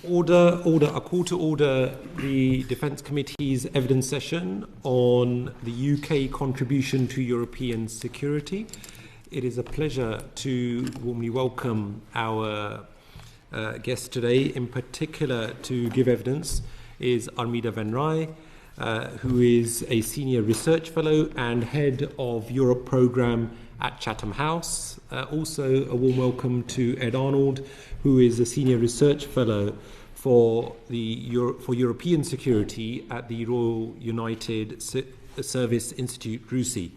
Order. I call to order the Defence Committee's evidence session on the UK contribution to European security. It is a pleasure to warmly welcome our guest today. In particular, to give evidence is Armida Van Rij, who is a senior research fellow and head of Europe programme at Chatham House. Also, a warm welcome to Ed Arnold, who is a senior research fellow for European security at the Royal United Service Institute, RUSI.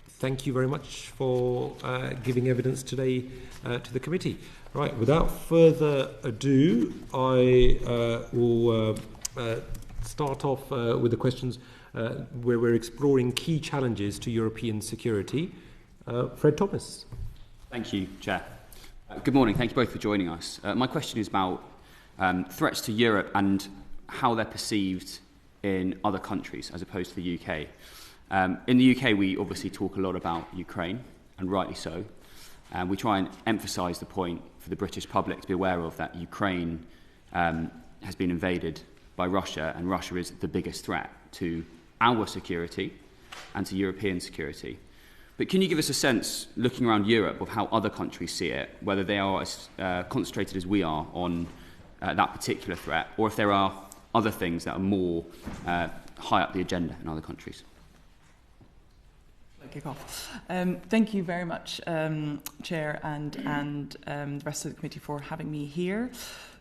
Thank you very much for giving evidence today to the committee. Right, without further ado, I will start off with the questions where we're exploring key challenges to European security. Fred Thomas. Thank you, Chair. Good morning. Thank you both for joining us. My question is about threats to Europe and how they're perceived in other countries as opposed to the UK. In the UK, we obviously talk a lot about Ukraine, and rightly so. We try and emphasise the point for the British public to be aware of that Ukraine has been invaded by Russia, and Russia is the biggest threat to our security and to European security. But can you give us a sense, looking around Europe, of how other countries see it, whether they are as concentrated as we are on that particular threat, or if there are other things that are more high up the agenda in other countries? Kick off. Thank you very much, Chair, and the rest of the committee for having me here.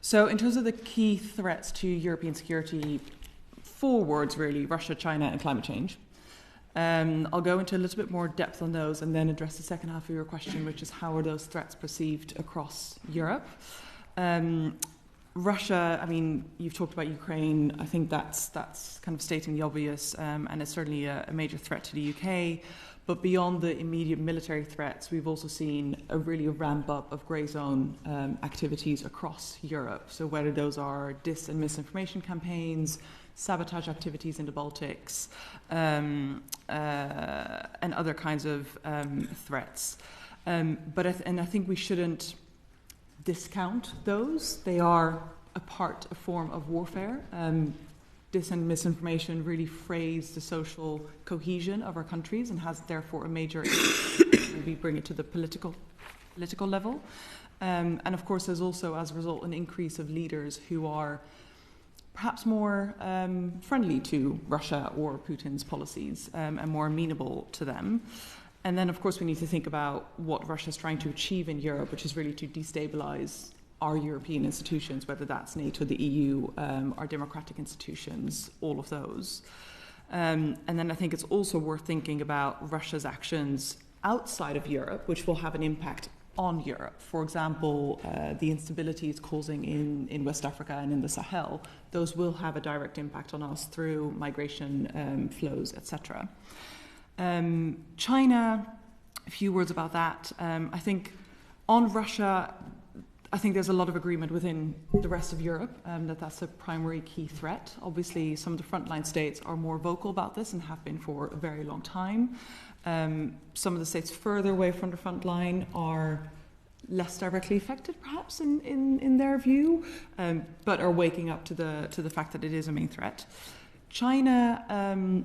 So in terms of the key threats to European security, four words really: Russia, China and climate change. I'll go into a little bit more depth on those and then address the second half of your question, which is how are those threats perceived across Europe. Russia, I mean, you've talked about Ukraine. I think that's kind of stating the obvious, and it's certainly a major threat to the UK. But beyond the immediate military threats, we've also seen a ramp up of grey zone activities across Europe. So whether those are dis and misinformation campaigns, sabotage activities in the Baltics, and other kinds of threats. But I think we shouldn't discount those. They are a form of warfare. Dis and misinformation really frays the social cohesion of our countries and has therefore a major impact when we bring it to the political level. And of course, there's also, as a result, an increase of leaders who are perhaps more friendly to Russia or Putin's policies and more amenable to them. And then, of course, we need to think about what Russia is trying to achieve in Europe, which is really to destabilize our European institutions, whether that's NATO, the EU, our democratic institutions, all of those. And then I think it's also worth thinking about Russia's actions outside of Europe, which will have an impact on Europe. For example, the instability it's causing in West Africa and in the Sahel, those will have a direct impact on us through migration flows, etc. China, a few words about that. I think on Russia, I think there's a lot of agreement within the rest of Europe that that's a primary key threat. Obviously, some of the frontline states are more vocal about this and have been for a very long time. Some of the states further away from the front line are less directly affected, perhaps, in their view, but are waking up to the fact that it is a main threat. China,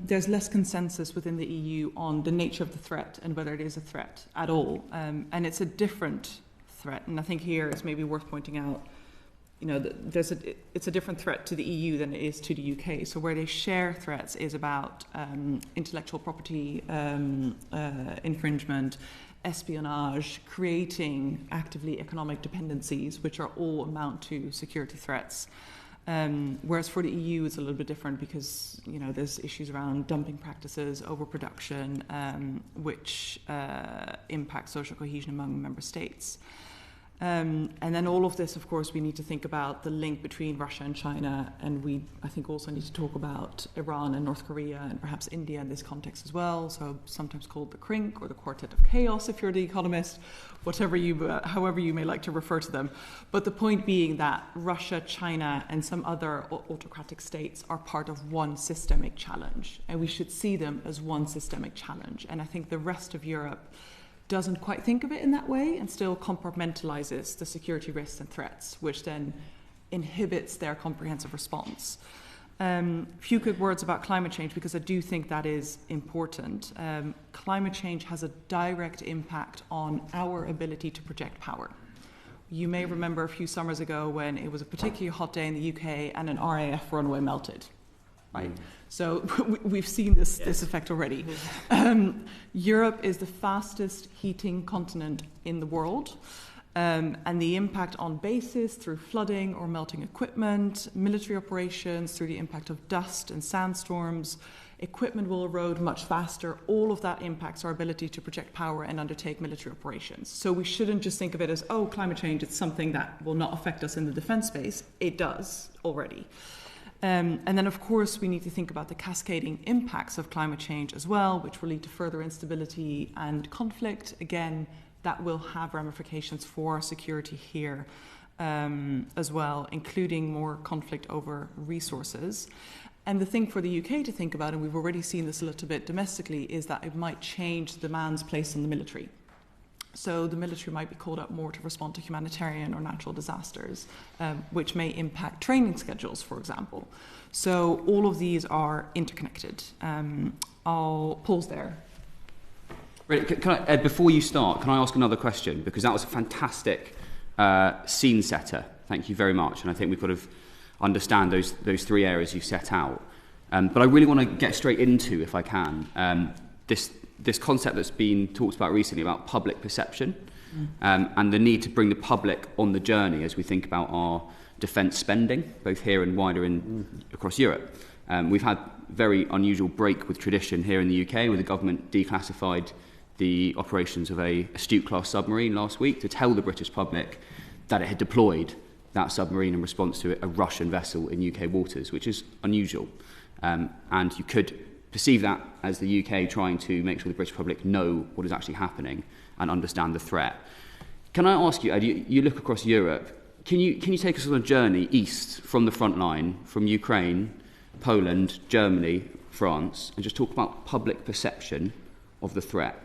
there's less consensus within the EU on the nature of the threat and whether it is a threat at all. And it's a different threat. And I think here it's maybe worth pointing out, it's a different threat to the EU than it is to the UK. So where they share threats is about intellectual property infringement, espionage, creating actively economic dependencies, which are all amount to security threats. Whereas for the EU, it's a little bit different because there's issues around dumping practices, overproduction, which impact social cohesion among member states. And then all of this, of course, we need to think about the link between Russia and China, and we, I think, also need to talk about Iran and North Korea and perhaps India in this context as well. So sometimes called the CRINC or the Quartet of Chaos, if you're the economist, however you may like to refer to them. But the point being that Russia, China, and some other autocratic states are part of one systemic challenge, and we should see them as one systemic challenge. And I think the rest of Europe doesn't quite think of it in that way and still compartmentalizes the security risks and threats, which then inhibits their comprehensive response. Few quick words about climate change, because I do think that is important. Climate change has a direct impact on our ability to project power. You may remember a few summers ago when it was a particularly hot day in the UK and an RAF runway melted. Right. So we've seen this effect already. Europe is the fastest heating continent in the world, and the impact on bases through flooding or melting equipment, military operations through the impact of dust and sandstorms, equipment will erode much faster. All of that impacts our ability to project power and undertake military operations. So we shouldn't just think of it as, oh, climate change, it's something that will not affect us in the defence space. It does already. And then, of course, we need to think about the cascading impacts of climate change as well, which will lead to further instability and conflict. Again, that will have ramifications for our security here as well, including more conflict over resources. And the thing for the UK to think about, and we've already seen this a little bit domestically, is that it might change the demands placed on the military. So the military might be called up more to respond to humanitarian or natural disasters, which may impact training schedules, for example. So all of these are interconnected. I'll pause there. Ed, before you start, can I ask another question? Because that was a fantastic scene setter. Thank you very much. And I think we've got to understand those three areas you set out. But I really want to get straight into, if I can, this concept that's been talked about recently about public perception and the need to bring the public on the journey as we think about our defence spending, both here and wider across Europe. We've had very unusual break with tradition here in the UK, where the government declassified the operations of a Astute-class submarine last week to tell the British public that it had deployed that submarine in response to a Russian vessel in UK waters, which is unusual. And you could perceive that as the UK trying to make sure the British public know what is actually happening and understand the threat. Can I ask you, Ed, you look across Europe, can you take us on a journey east from the front line, from Ukraine, Poland, Germany, France, and just talk about public perception of the threat?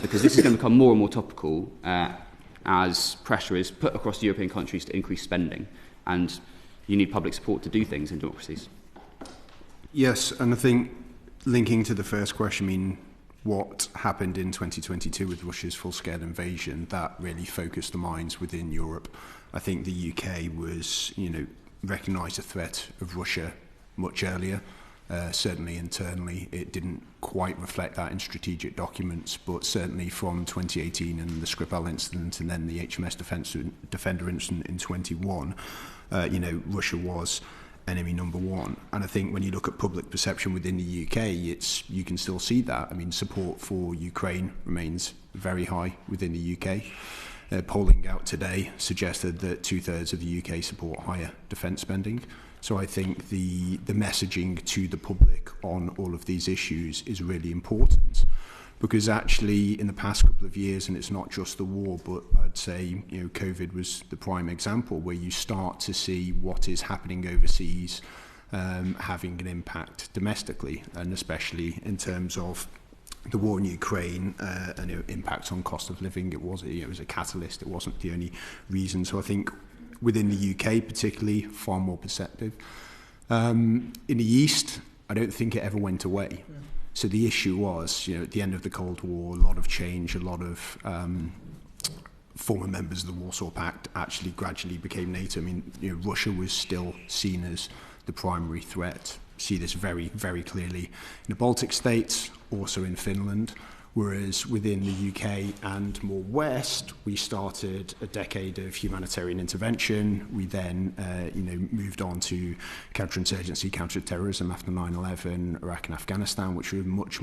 Because this is going to become more and more topical as pressure is put across European countries to increase spending, and you need public support to do things in democracies. Yes, and I think linking to the first question, I mean, what happened in 2022 with Russia's full-scale invasion, that really focused the minds within Europe. I think the UK was, recognised the threat of Russia much earlier. Certainly internally, it didn't quite reflect that in strategic documents, but certainly from 2018 and the Skripal incident and then the HMS Defender incident in 21, Russia was enemy number one. And I think when you look at public perception within the UK, you can still see that. I mean, support for Ukraine remains very high within the UK. Polling out today suggested that 2/3 of the UK support higher defence spending. So I think the messaging to the public on all of these issues is really important, because actually in the past couple of years, and it's not just the war, but I'd say COVID was the prime example, where you start to see what is happening overseas having an impact domestically, and especially in terms of the war in Ukraine and impact on cost of living. It was a catalyst. It wasn't the only reason. So I think within the UK particularly, far more perceptive. In the East, I don't think it ever went away. Yeah. So the issue was, at the end of the Cold War, a lot of change, a lot of former members of the Warsaw Pact actually gradually became NATO. I mean, Russia was still seen as the primary threat. See this very, very clearly in the Baltic states, also in Finland. Whereas within the UK and more west, we started a decade of humanitarian intervention. We then, moved on to counterinsurgency, counterterrorism after 9/11, Iraq and Afghanistan, which were much,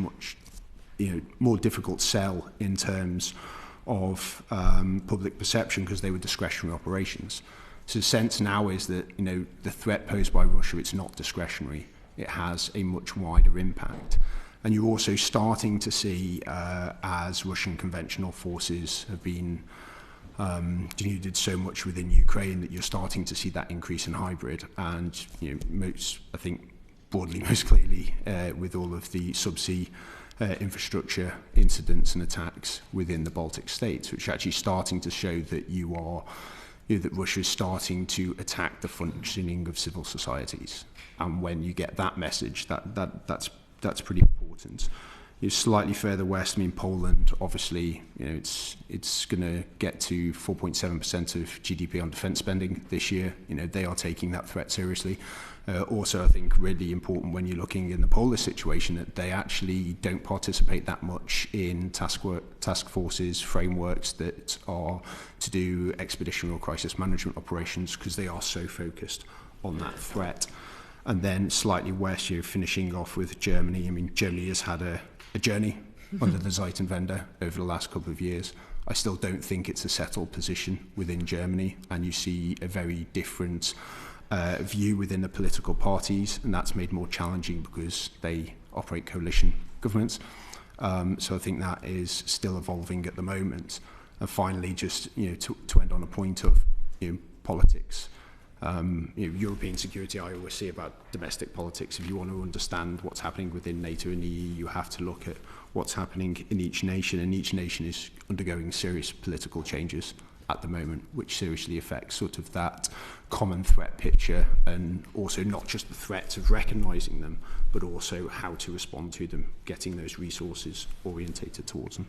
more difficult sell in terms of public perception because they were discretionary operations. So the sense now is that, the threat posed by Russia, it's not discretionary. It has a much wider impact. And you're also starting to see, as Russian conventional forces have been denuded so much within Ukraine, that you're starting to see that increase in hybrid. And, most clearly, with all of the subsea infrastructure incidents and attacks within the Baltic states, which are actually starting to show that that Russia is starting to attack the functioning of civil societies. And when you get that message, that's pretty important. Slightly further west, Poland, obviously, it's going to get to 4.7% of GDP on defence spending this year. They are taking that threat seriously. Also, I think really important when you're looking in the Polish situation that they actually don't participate that much in task forces, frameworks that are to do expeditionary or crisis management operations because they are so focused on that threat. And then slightly west, finishing off with Germany. Germany has had a journey under the Zeitenwende over the last couple of years. I still don't think it's a settled position within Germany, and you see a very different view within the political parties, and that's made more challenging because they operate coalition governments. So I think that is still evolving at the moment. And finally, just to end on a point of politics. European security, I always see about domestic politics. If you want to understand what's happening within NATO and the EU, you have to look at what's happening in each nation, and each nation is undergoing serious political changes at the moment, which seriously affects sort of that common threat picture, and also not just the threats of recognising them, but also how to respond to them, getting those resources orientated towards them.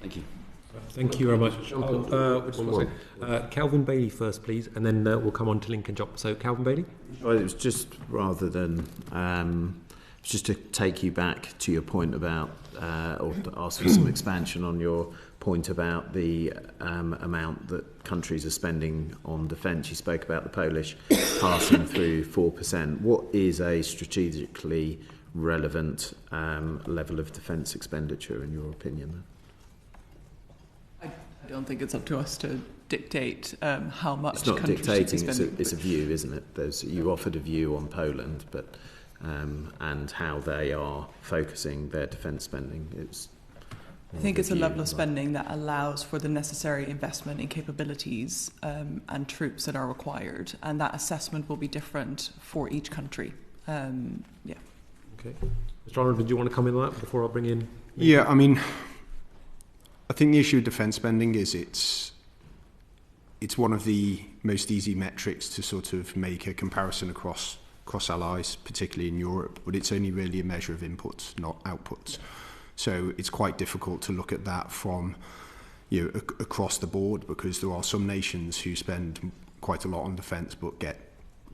Thank you. Thank you very much. Calvin Bailey first, please, and then we'll come on to Lincoln Job. So, Calvin Bailey? Well, it was just rather than just to take you back to your point about, or to ask for some expansion on your point about the amount that countries are spending on defence. You spoke about the Polish passing through 4%. What is a strategically relevant level of defence expenditure, in your opinion? I don't think it's up to us to dictate how much. It's not countries dictating; should be spending. it's a view, isn't it? You offered a view on Poland, but and how they are focusing their defence spending. I think it's a level of spending that allows for the necessary investment in capabilities and troops that are required, and that assessment will be different for each country. Yeah. Okay, Mr. Arnold, do you want to come in on that before I bring in? Yeah, I think the issue of defence spending is it's one of the most easy metrics to sort of make a comparison across allies, particularly in Europe, but it's only really a measure of inputs, not outputs. So it's quite difficult to look at that from across the board, because there are some nations who spend quite a lot on defence but get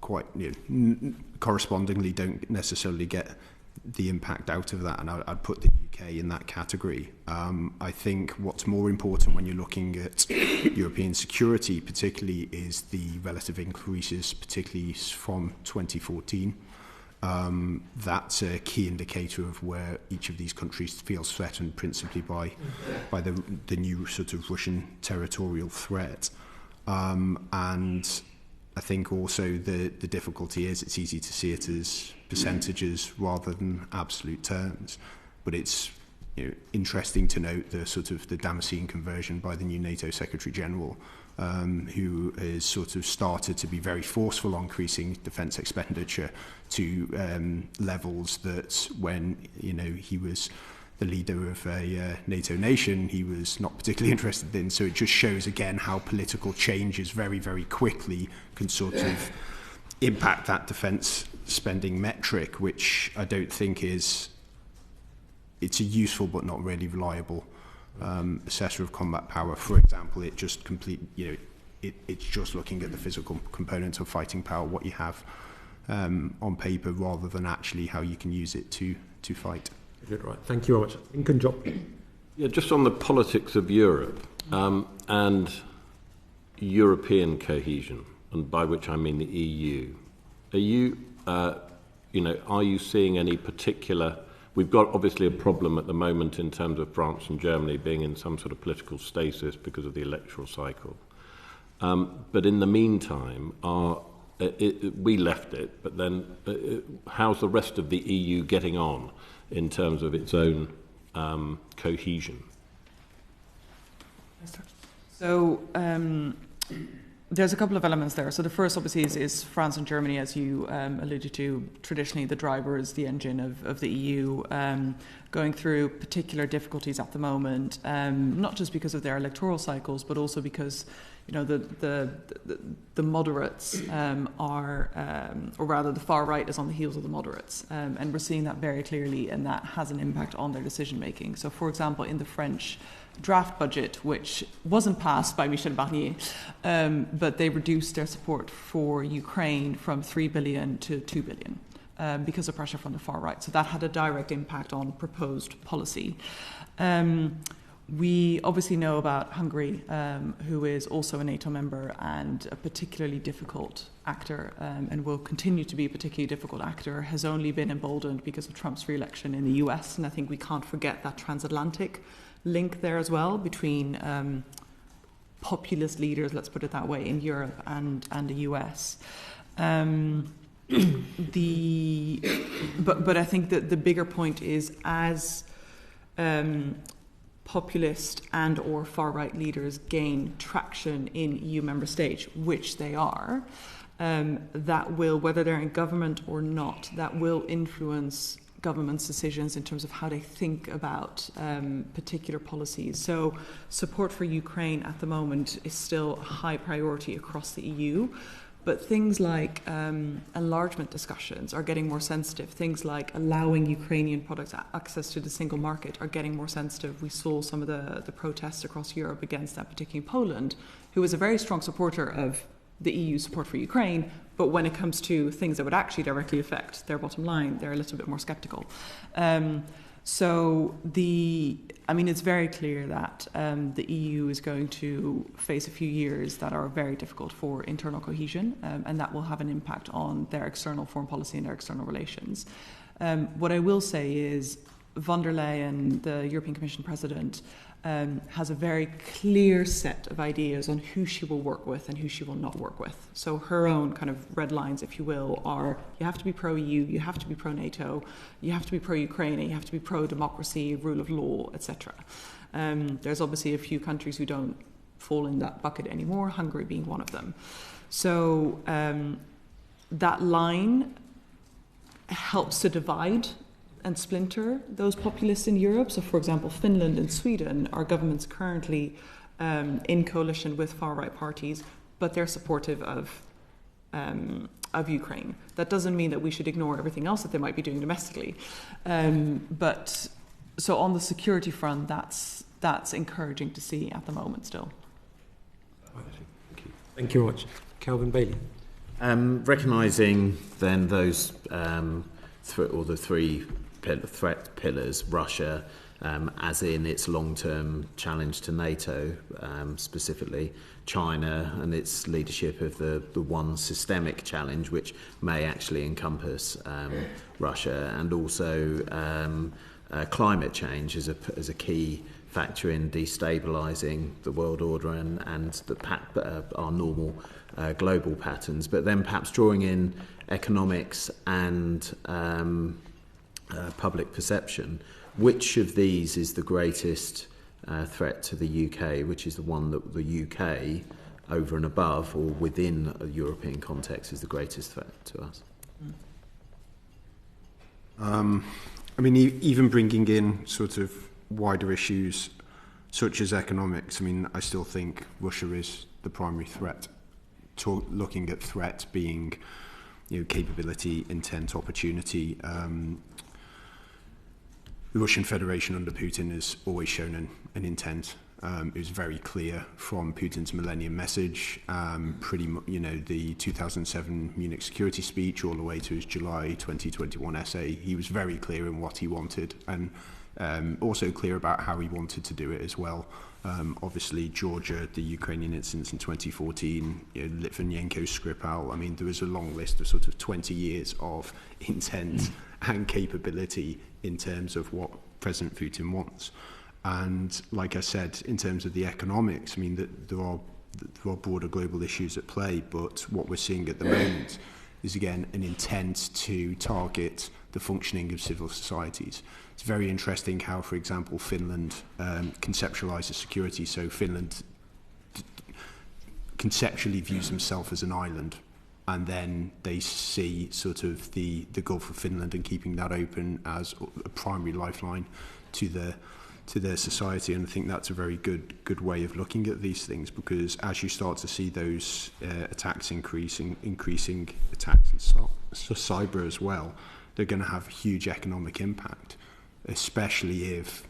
quite correspondingly don't necessarily get the impact out of that, and I'd put the UK in that category. I think what's more important when you're looking at European security particularly is the relative increases, particularly from 2014. That's a key indicator of where each of these countries feels threatened, principally by the new sort of Russian territorial threat. And I think also the difficulty is it's easy to see it as percentages rather than absolute terms, but it's interesting to note the sort of the Damascene conversion by the new NATO Secretary General, who has sort of started to be very forceful on increasing defence expenditure to levels that when he was the leader of a NATO nation, he was not particularly interested in. So it just shows again how political changes very, very quickly can sort of impact that defence spending metric, which I don't think it's a useful but not really reliable assessor of combat power. For example, it just it's just looking at the physical component of fighting power, what you have on paper, rather than actually how you can use it to fight. Good, right. Thank you very much. Lincoln Job. Yeah, just on the politics of Europe and European cohesion, and by which I mean the EU. Are you seeing any particular? We've got obviously a problem at the moment in terms of France and Germany being in some sort of political stasis because of the electoral cycle. But in the meantime, we left it, but then how's the rest of the EU getting on in terms of its own cohesion? So there's a couple of elements there. So the first, obviously, is France and Germany, as you alluded to. Traditionally, the drivers, the engine of the EU, going through particular difficulties at the moment, not just because of their electoral cycles, but also because, you know, the moderates are, or rather, the far right is on the heels of the moderates, and we're seeing that very clearly, and that has an impact on their decision making. So, for example, in the French draft budget, which wasn't passed by Michel Barnier, but they reduced their support for Ukraine from 3 billion to 2 billion because of pressure from the far right. So that had a direct impact on proposed policy. We obviously know about Hungary, who is also a NATO member and a particularly difficult actor, and will continue to be a particularly difficult actor, has only been emboldened because of Trump's re-election in the US. And I think we can't forget that transatlantic link there as well between populist leaders, let's put it that way, in Europe and the US. But I think that the bigger point is, as populist and or far-right leaders gain traction in EU member states, which they are, that will, whether they're in government or not, that will influence government's decisions in terms of how they think about particular policies. So support for Ukraine at the moment is still a high priority across the EU, but things like enlargement discussions are getting more sensitive. Things like allowing Ukrainian products access to the single market are getting more sensitive. We saw some of the protests across Europe against that, particularly in Poland, who is a very strong supporter of the EU support for Ukraine, but when it comes to things that would actually directly affect their bottom line, they're a little bit more skeptical. It's very clear that the EU is going to face a few years that are very difficult for internal cohesion, and that will have an impact on their external foreign policy and their external relations. What I will say is von der Leyen, the European Commission President, has a very clear set of ideas on who she will work with and who she will not work with. So her own kind of red lines, if you will, are you have to be pro-EU, you have to be pro-NATO, you have to be pro-Ukraine, you have to be pro-democracy, rule of law, etc. There's obviously a few countries who don't fall in that bucket anymore, Hungary being one of them. So that line helps to divide and splinter those populists in Europe. So, for example, Finland and Sweden are governments currently in coalition with far-right parties, but they're supportive of Ukraine. That doesn't mean that we should ignore everything else that they might be doing domestically. But so on the security front, that's encouraging to see at the moment still. Thank you very much. Calvin Bailey. Recognising then those the three threat pillars, Russia, as in its long-term challenge to NATO, specifically China and its leadership of the one systemic challenge, which may actually encompass Russia, and also climate change as a key factor in destabilising the world order and our normal global patterns, but then perhaps drawing in economics and public perception. Which of these is the greatest threat to the UK? Which is the one that the UK, over and above or within a European context, is the greatest threat to us? Even bringing in sort of wider issues such as economics, I still think Russia is the primary threat. Looking at threat being, capability, intent, opportunity. The Russian Federation under Putin has always shown an intent. It was very clear from Putin's Millennium Message, the 2007 Munich security speech, all the way to his July 2021 essay. He was very clear in what he wanted, and also clear about how he wanted to do it as well. Obviously, Georgia, the Ukrainian incidents in 2014, Litvinenko, Skripal. There was a long list of sort of 20 years of intent and capability in terms of what President Putin wants. And like I said, in terms of the economics, that there are broader global issues at play, but what we're seeing at the moment is, again, an intent to target the functioning of civil societies. It's very interesting how, for example, Finland conceptualizes security. So Finland conceptually views themselves as an island, and then they see sort of the Gulf of Finland and keeping that open as a primary lifeline to their society. And I think that's a very good way of looking at these things, because as you start to see those attacks increasing attacks in cyber as well, they're going to have a huge economic impact, especially if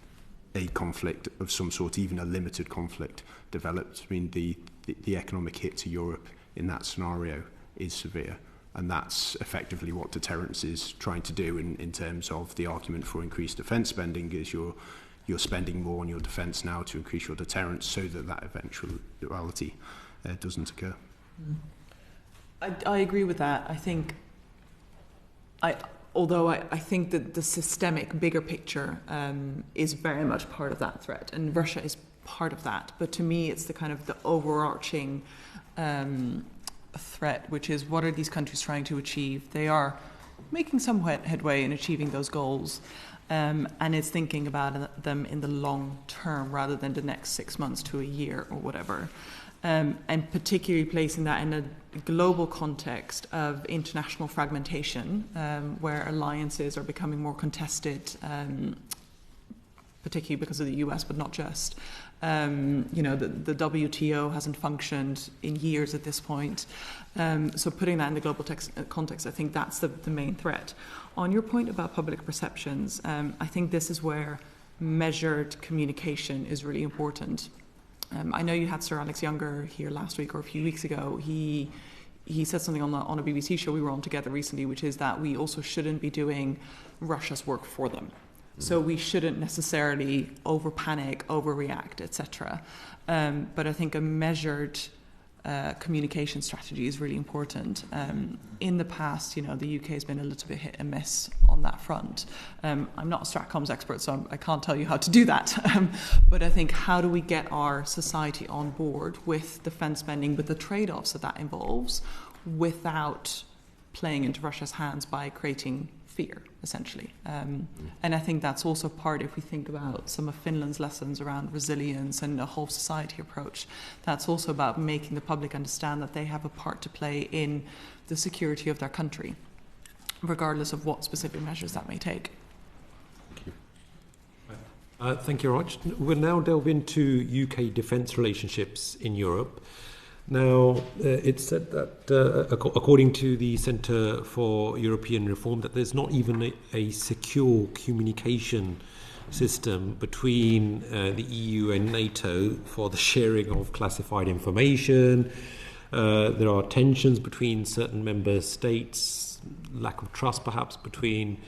a conflict of some sort, even a limited conflict, develops. I mean, the economic hit to Europe in that scenario is severe, and that's effectively what deterrence is trying to do in terms of the argument for increased defence spending, is you're spending more on your defence now to increase your deterrence so that eventuality doesn't occur. I agree with that. I think although I think that the systemic bigger picture is very much part of that threat, and Russia is part of that. But to me, it's the kind of the overarching threat, which is what are these countries trying to achieve? They are making some headway in achieving those goals, and it's thinking about them in the long term rather than the next 6 months to a year or whatever. And particularly placing that in a global context of international fragmentation, where alliances are becoming more contested, particularly because of the US, but not just. The WTO hasn't functioned in years at this point. So putting that in the global context, I think that's the main threat. On your point about public perceptions, I think this is where measured communication is really important. I know you had Sir Alex Younger here last week or a few weeks ago. He said something on a BBC show we were on together recently, which is that we also shouldn't be doing Russia's work for them. So we shouldn't necessarily over-panic, overreact, etc. But I think a measured communication strategy is really important. In the past, the UK has been a little bit hit and miss on that front. I'm not a stratcoms expert, so I can't tell you how to do that. But I think, how do we get our society on board with defence spending, with the trade-offs that involves, without playing into Russia's hands by creating fear, essentially. And I think that's also part, if we think about some of Finland's lessons around resilience and a whole society approach, that's also about making the public understand that they have a part to play in the security of their country, regardless of what specific measures that may take. Thank you, Raj. We'll now delve into UK defence relationships in Europe. Now, it's said that, according to the Centre for European Reform, that there's not even a secure communication system between the EU and NATO for the sharing of classified information. There are tensions between certain member states, lack of trust perhaps between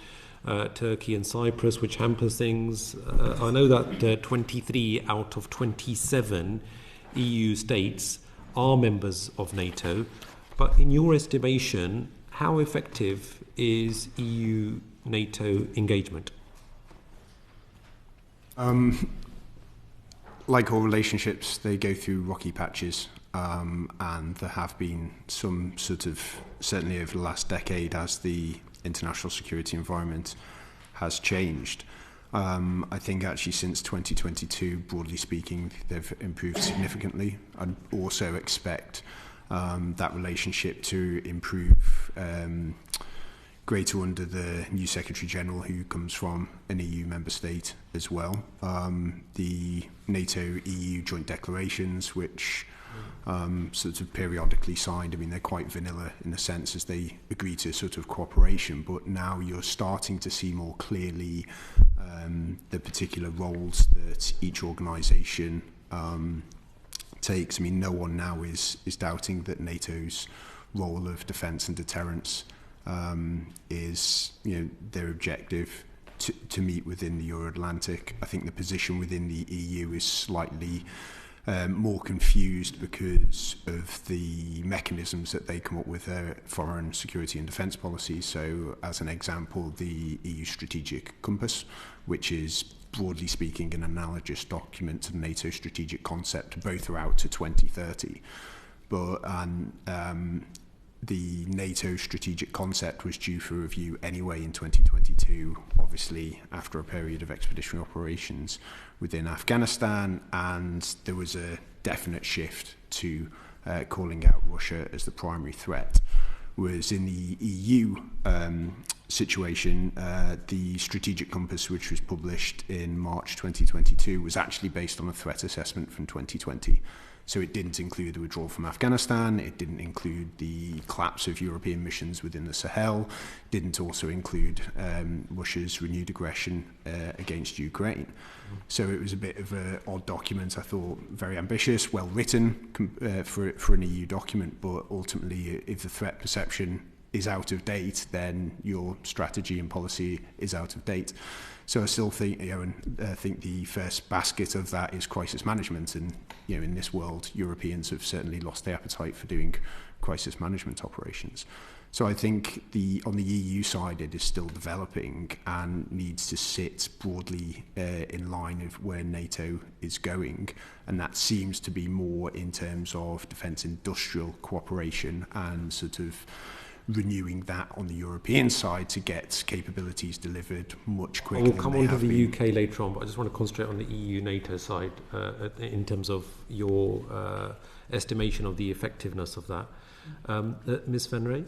Turkey and Cyprus, which hampers things. I know that 23 out of 27 EU states are members of NATO, but in your estimation, how effective is EU-NATO engagement? Like all relationships, they go through rocky patches, and there have been some sort of, certainly over the last decade, as the international security environment has changed. I think actually since 2022, broadly speaking, they've improved significantly. I'd also expect that relationship to improve greater under the new Secretary General, who comes from an EU member state as well. The NATO-EU joint declarations, which sort of periodically signed, I mean, they're quite vanilla in a sense as they agree to sort of cooperation, but now you're starting to see more clearly the particular roles that each organisation takes. I mean, no one now is doubting that NATO's role of defence and deterrence is, their objective to meet within the Euro-Atlantic. I think the position within the EU is slightly more confused because of the mechanisms that they come up with their foreign security and defence policies. So, as an example, the EU Strategic Compass, which is, broadly speaking, an analogous document to the NATO strategic concept. Both are out to 2030. But the NATO strategic concept was due for review anyway in 2022, obviously after a period of expeditionary operations within Afghanistan, and there was a definite shift to calling out Russia as the primary threat. Whereas in the EU situation, the Strategic Compass, which was published in March 2022, was actually based on a threat assessment from 2020. So it didn't include the withdrawal from Afghanistan, it didn't include the collapse of European missions within the Sahel, didn't also include Russia's renewed aggression against Ukraine. So it was a bit of an odd document, I thought, very ambitious, well written for an EU document, but ultimately if the threat perception is out of date, then your strategy and policy is out of date. So I still think, I think the first basket of that is crisis management, and in this world, Europeans have certainly lost the appetite for doing crisis management operations. So I think on the EU side, it is still developing and needs to sit broadly in line of where NATO is going, and that seems to be more in terms of defence industrial cooperation and sort of renewing that on the European side to get capabilities delivered much quicker. We'll come on to the UK later on, but I just want to concentrate on the EU-NATO side in terms of your estimation of the effectiveness of that. Ms. Venray?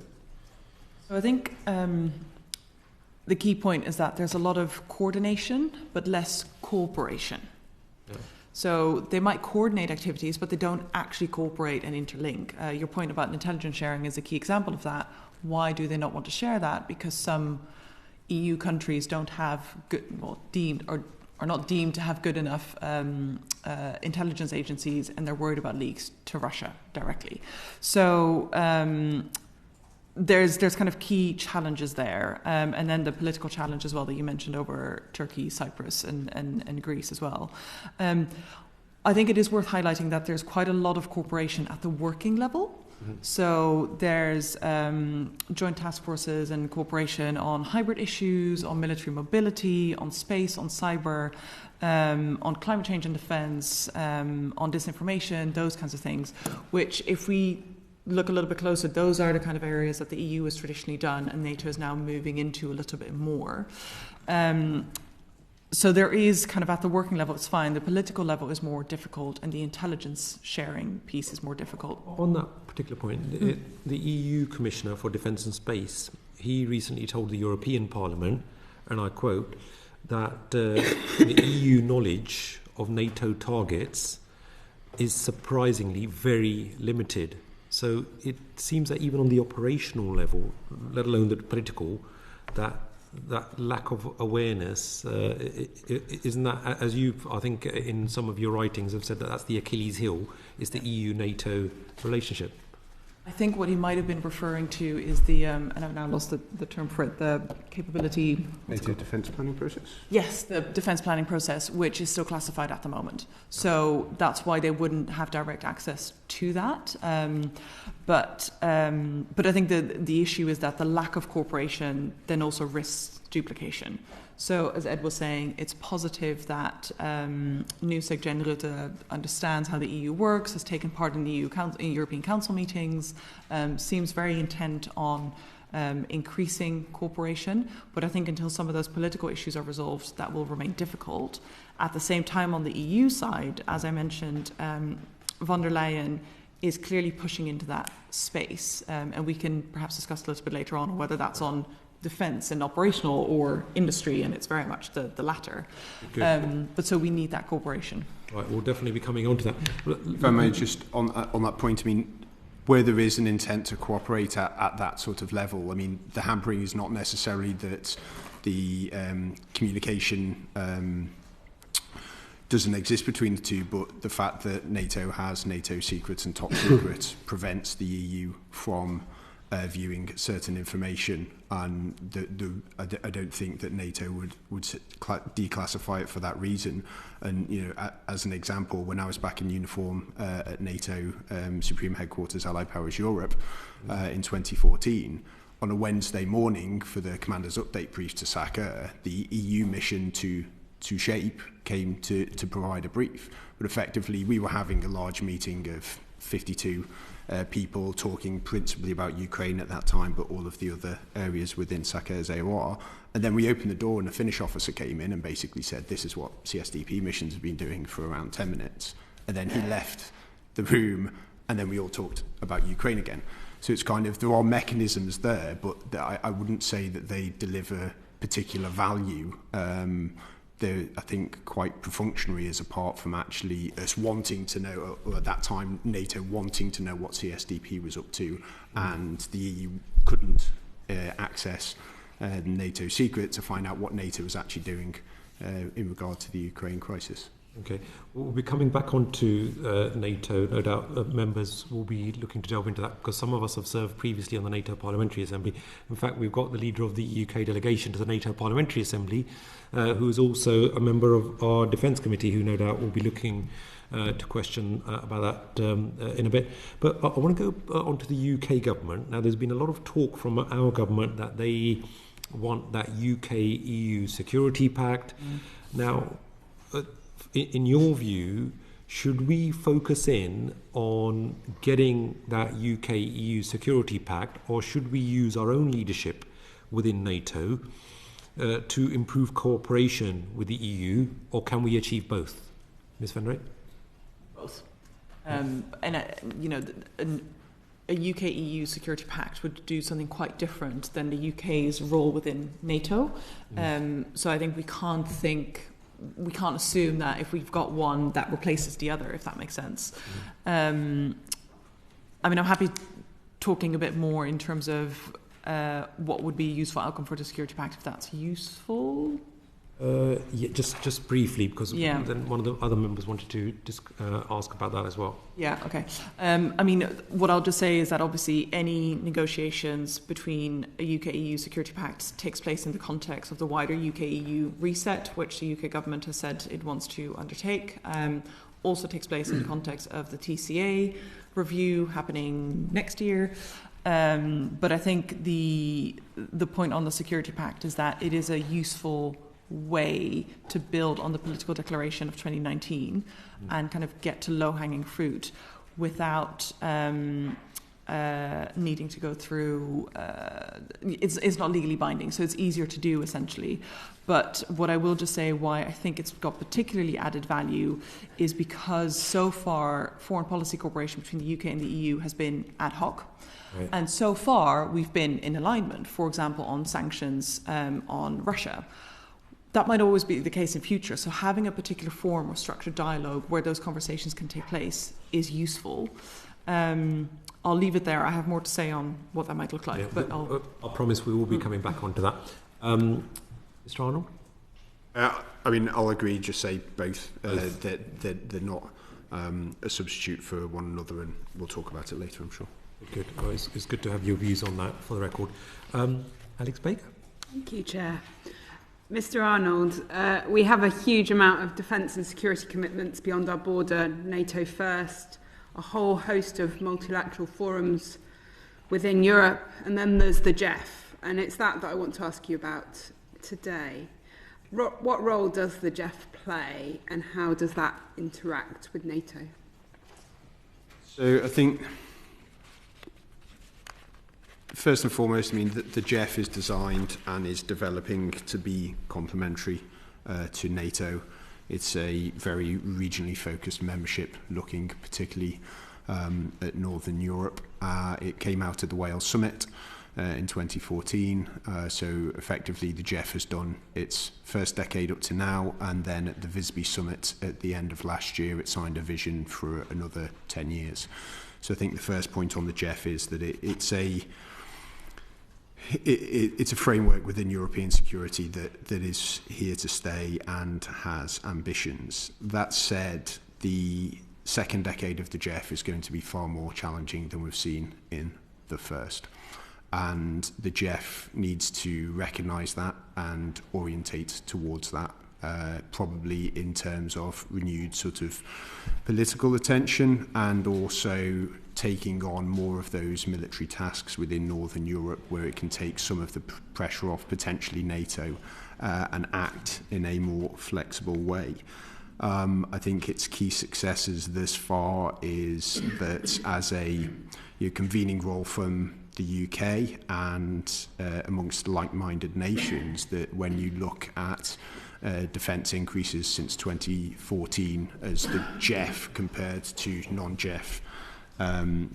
So I think the key point is that there's a lot of coordination, but less cooperation. Yeah. So they might coordinate activities, but they don't actually cooperate and interlink. Your point about intelligence sharing is a key example of that. Why do they not want to share that? Because some EU countries don't have good, deemed or are not deemed to have good enough intelligence agencies, and they're worried about leaks to Russia directly. So there's kind of key challenges there, and then the political challenge as well that you mentioned over Turkey, Cyprus, and Greece as well. I think it is worth highlighting that there's quite a lot of cooperation at the working level. Mm-hmm. So there's joint task forces and cooperation on hybrid issues, on military mobility, on space, on cyber, on climate change and defence, on disinformation, those kinds of things, which if we look a little bit closer, those are the kind of areas that the EU has traditionally done and NATO is now moving into a little bit more. So there is kind of at the working level, it's fine. The political level is more difficult and the intelligence sharing piece is more difficult. On that particular point, the EU Commissioner for Defence and Space, he recently told the European Parliament, and I quote, that the EU knowledge of NATO targets is surprisingly very limited. So it seems that even on the operational level, let alone the political, that lack of awareness, isn't that, as you, I think, in some of your writings have said that that's the Achilles heel, is the EU-NATO relationship? I think what he might have been referring to is the, and I've now lost the term for it, the capability... NATO defence planning process? Yes, the defence planning process, which is still classified at the moment. So that's why they wouldn't have direct access to that. But I think the issue is that the lack of cooperation then also risks duplication. So, as Ed was saying, it's positive that new Sec-Gen Rutte understands how the EU works, has taken part in the European Council meetings, seems very intent on increasing cooperation. But I think until some of those political issues are resolved, that will remain difficult. At the same time, on the EU side, as I mentioned, von der Leyen is clearly pushing into that space. And we can perhaps discuss a little bit later on whether that's on defence and operational or industry, and it's very much the latter. But so we need that cooperation. Right, we'll definitely be coming on to that. If I may just on that point, I mean, where there is an intent to cooperate at that sort of level, I mean, the hampering is not necessarily that the communication doesn't exist between the two, but the fact that NATO has NATO secrets and top secrets prevents the EU from viewing certain information, and I don't think that NATO would declassify it for that reason. And as an example, when I was back in uniform at NATO Supreme Headquarters Allied Powers Europe in 2014, on a Wednesday morning for the Commander's Update brief to SACEUR, the EU mission to SHAPE came to provide a brief. But effectively, we were having a large meeting of 52 people talking principally about Ukraine at that time, but all of the other areas within SACEUR's AOR. And then we opened the door and a Finnish officer came in and basically said, this is what CSDP missions have been doing for around 10 minutes. And then he left the room and then we all talked about Ukraine again. So it's kind of, there are mechanisms there, but I wouldn't say that they deliver particular value. They're, I think, quite perfunctory as apart from actually us wanting to know, or at that time NATO wanting to know what CSDP was up to, and the EU couldn't access NATO secret to find out what NATO was actually doing in regard to the Ukraine crisis. Okay, we'll be coming back onto NATO. No doubt members will be looking to delve into that, because some of us have served previously on the NATO Parliamentary Assembly. In fact, we've got the leader of the UK delegation to the NATO Parliamentary Assembly, who is also a member of our Defence Committee, who no doubt will be looking to question about that in a bit. But I want to go onto the UK government. Now, there's been a lot of talk from our government that they want that UK-EU security pact. Now, in your view, should we focus in on getting that UK-EU security pact, or should we use our own leadership within NATO to improve cooperation with the EU, or can we achieve both? Ms. Van Rey? Both. A UK-EU security pact would do something quite different than the UK's role within NATO. So I think we can't assume that if we've got one that replaces the other, if that makes sense. I mean, I'm happy talking a bit more in terms of what would be a useful outcome for the security pact, if that's useful. Yeah, just briefly, because then one of the other members wanted to ask about that as well. Yeah, okay. I mean, what I'll just say is that obviously any negotiations between a UK-EU security pact takes place in the context of the wider UK-EU reset, which the UK government has said it wants to undertake. Also takes place in the context of the TCA review happening next year. But I think the point on the security pact is that it is a useful way to build on the political declaration of 2019 and kind of get to low-hanging fruit without needing to go through it's not legally binding, so it's easier to do essentially. But what I will just say why I think it's got particularly added value is because so far foreign policy cooperation between the UK and the EU has been ad hoc. Right. And so far we've been in alignment, for example on sanctions on Russia. That might always be the case in future. So having a particular forum or structured dialogue where those conversations can take place is useful. I'll leave it there. I have more to say on what that might look like. Yeah, but I promise we will be coming back onto that. Mr. Arnold? I mean, I'll agree, just say both. They're not a substitute for one another, and we'll talk about it later, I'm sure. Good. Well, it's good to have your views on that for the record. Alex Baker? Thank you, Chair. Mr. Arnold, we have a huge amount of defence and security commitments beyond our border, NATO first, a whole host of multilateral forums within Europe, and then there's the GEF, and it's that I want to ask you about today. What role does the GEF play, and how does that interact with NATO? So I think, first and foremost, I mean, the GEF is designed and is developing to be complementary to NATO. It's a very regionally focused membership, looking particularly at Northern Europe. It came out at the Wales Summit in 2014. So effectively, the GEF has done its first decade up to now, and then at the Visby Summit at the end of last year, it signed a vision for another 10 years. So I think the first point on the GEF is that it's a framework within European security that is here to stay and has ambitions. That said, the second decade of the GEF is going to be far more challenging than we've seen in the first. And the GEF needs to recognise that and orientate towards that, probably in terms of renewed sort of political attention and also taking on more of those military tasks within Northern Europe, where it can take some of the pressure off potentially NATO and act in a more flexible way. I think its key successes this far is that as a convening role from the UK and amongst like-minded nations, that when you look at defence increases since 2014 as the GEF compared to non-GEF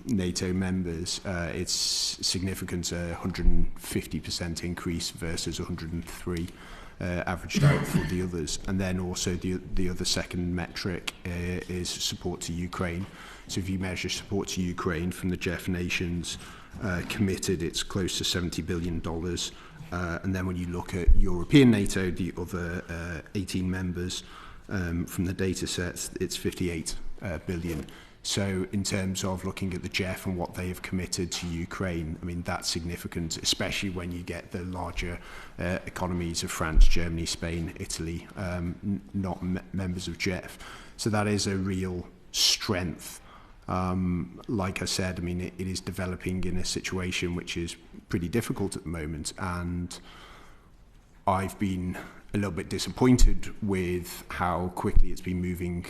NATO members, it's significant, 150% increase versus 103 averaged out for the others. And then also the other second metric is support to Ukraine. So if you measure support to Ukraine from the GEF nations committed, it's close to $70 billion. And then when you look at European NATO, the other 18 members from the data sets, it's 58 billion. So in terms of looking at the GEF and what they have committed to Ukraine, I mean, that's significant, especially when you get the larger economies of France, Germany, Spain, Italy, not members of GEF. So that is a real strength. Like I said, I mean, it is developing in a situation which is pretty difficult at the moment, and I've been a little bit disappointed with how quickly it's been moving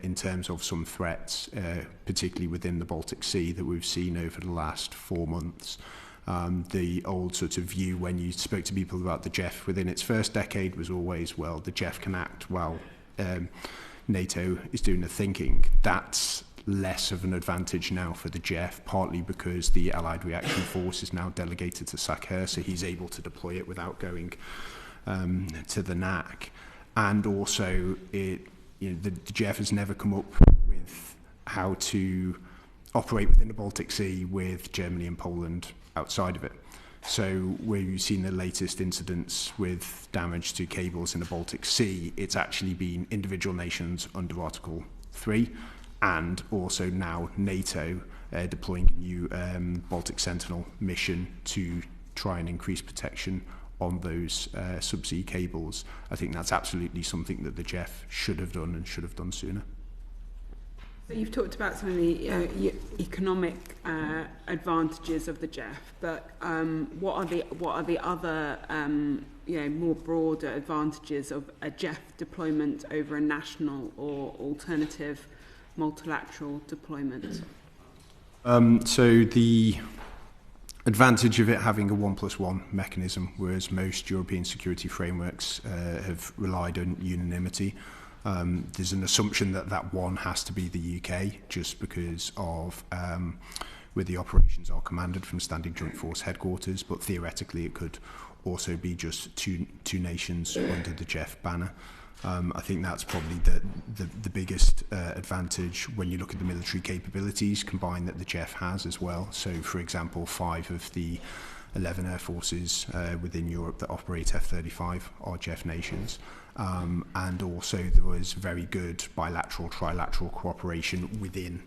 in terms of some threats, particularly within the Baltic Sea, that we've seen over the last 4 months. The old sort of view when you spoke to people about the GEF within its first decade was always, well, the GEF can act while NATO is doing the thinking. That's less of an advantage now for the GEF, partly because the Allied Reaction Force is now delegated to Sakher, so he's able to deploy it without going to the NAC. And also, the GEF has never come up with how to operate within the Baltic Sea with Germany and Poland outside of it. So where you've seen the latest incidents with damage to cables in the Baltic Sea, it's actually been individual nations under Article 3, and also now NATO deploying a new Baltic Sentinel mission to try and increase protection on those subsea cables. I think that's absolutely something that the GEF should have done and should have done sooner. So you've talked about some of the economic advantages of the GEF, but what are the other more broader advantages of a GEF deployment over a national or alternative multilateral deployment? So the advantage of it having a 1+1 mechanism, whereas most European security frameworks have relied on unanimity. There's an assumption that that one has to be the UK, just because of where the operations are commanded from Standing Joint Force headquarters, but theoretically it could also be just two nations under the GEF banner. I think that's probably the biggest advantage when you look at the military capabilities combined that the GEF has as well. So, for example, 5 of the 11 air forces within Europe that operate F-35 are GEF nations. And also there was very good bilateral, trilateral cooperation within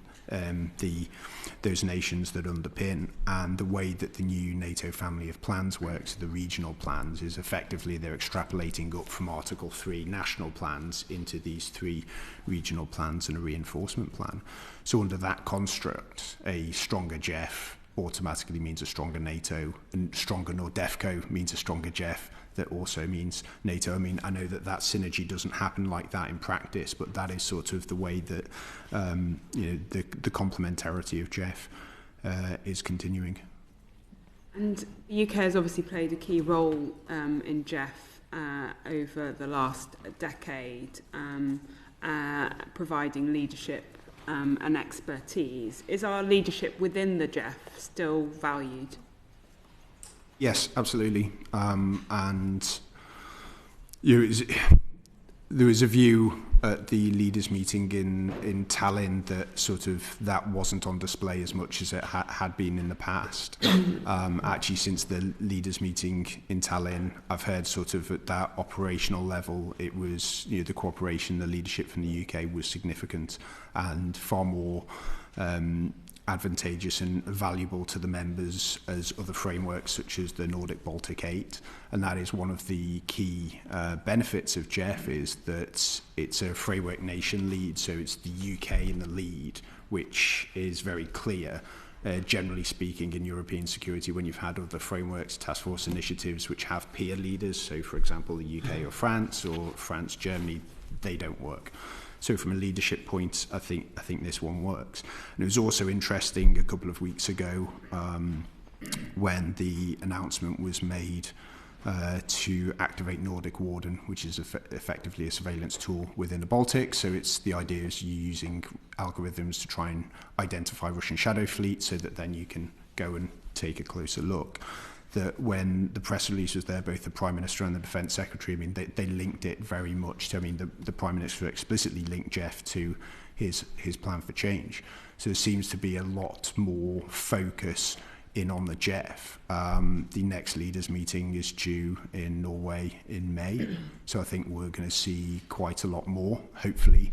those nations that underpin. And the way that the new NATO family of plans works, the regional plans, is effectively they're extrapolating up from Article 3 national plans into these 3 regional plans and a reinforcement plan. So under that construct, a stronger GEF automatically means a stronger NATO, and stronger NORDEFCO means a stronger GEF. That also means NATO. I mean, I know that synergy doesn't happen like that in practice, but that is sort of the way that the complementarity of GEF is continuing. And the UK has obviously played a key role in GEF over the last decade, providing leadership and expertise. Is our leadership within the GEF still valued? Yes, absolutely. And there was a view at the leaders' meeting in Tallinn that sort of that wasn't on display as much as it had been in the past. Actually, since the leaders' meeting in Tallinn, I've heard sort of at that operational level, it was the cooperation, the leadership from the UK was significant and far more advantageous and valuable to the members as other frameworks such as the Nordic Baltic 8, and that is one of the key benefits of GEF, is that it's a framework nation lead, so it's the UK in the lead, which is very clear. Generally speaking, in European security, when you've had other frameworks, task force initiatives which have peer leaders, so for example the UK or France Germany, they don't work. So from a leadership point, I think this one works. And it was also interesting a couple of weeks ago when the announcement was made to activate Nordic Warden, which is effectively a surveillance tool within the Baltic. So it's the idea is you using algorithms to try and identify Russian shadow fleet so that then you can go and take a closer look. That when the press release was there, both the Prime Minister and the Defence Secretary, I mean, they linked it very much to, I mean, the Prime Minister explicitly linked Jeff to his plan for change. So there seems to be a lot more focus in on the Jeff. The next leaders meeting is due in Norway in May. So I think we're going to see quite a lot more, hopefully,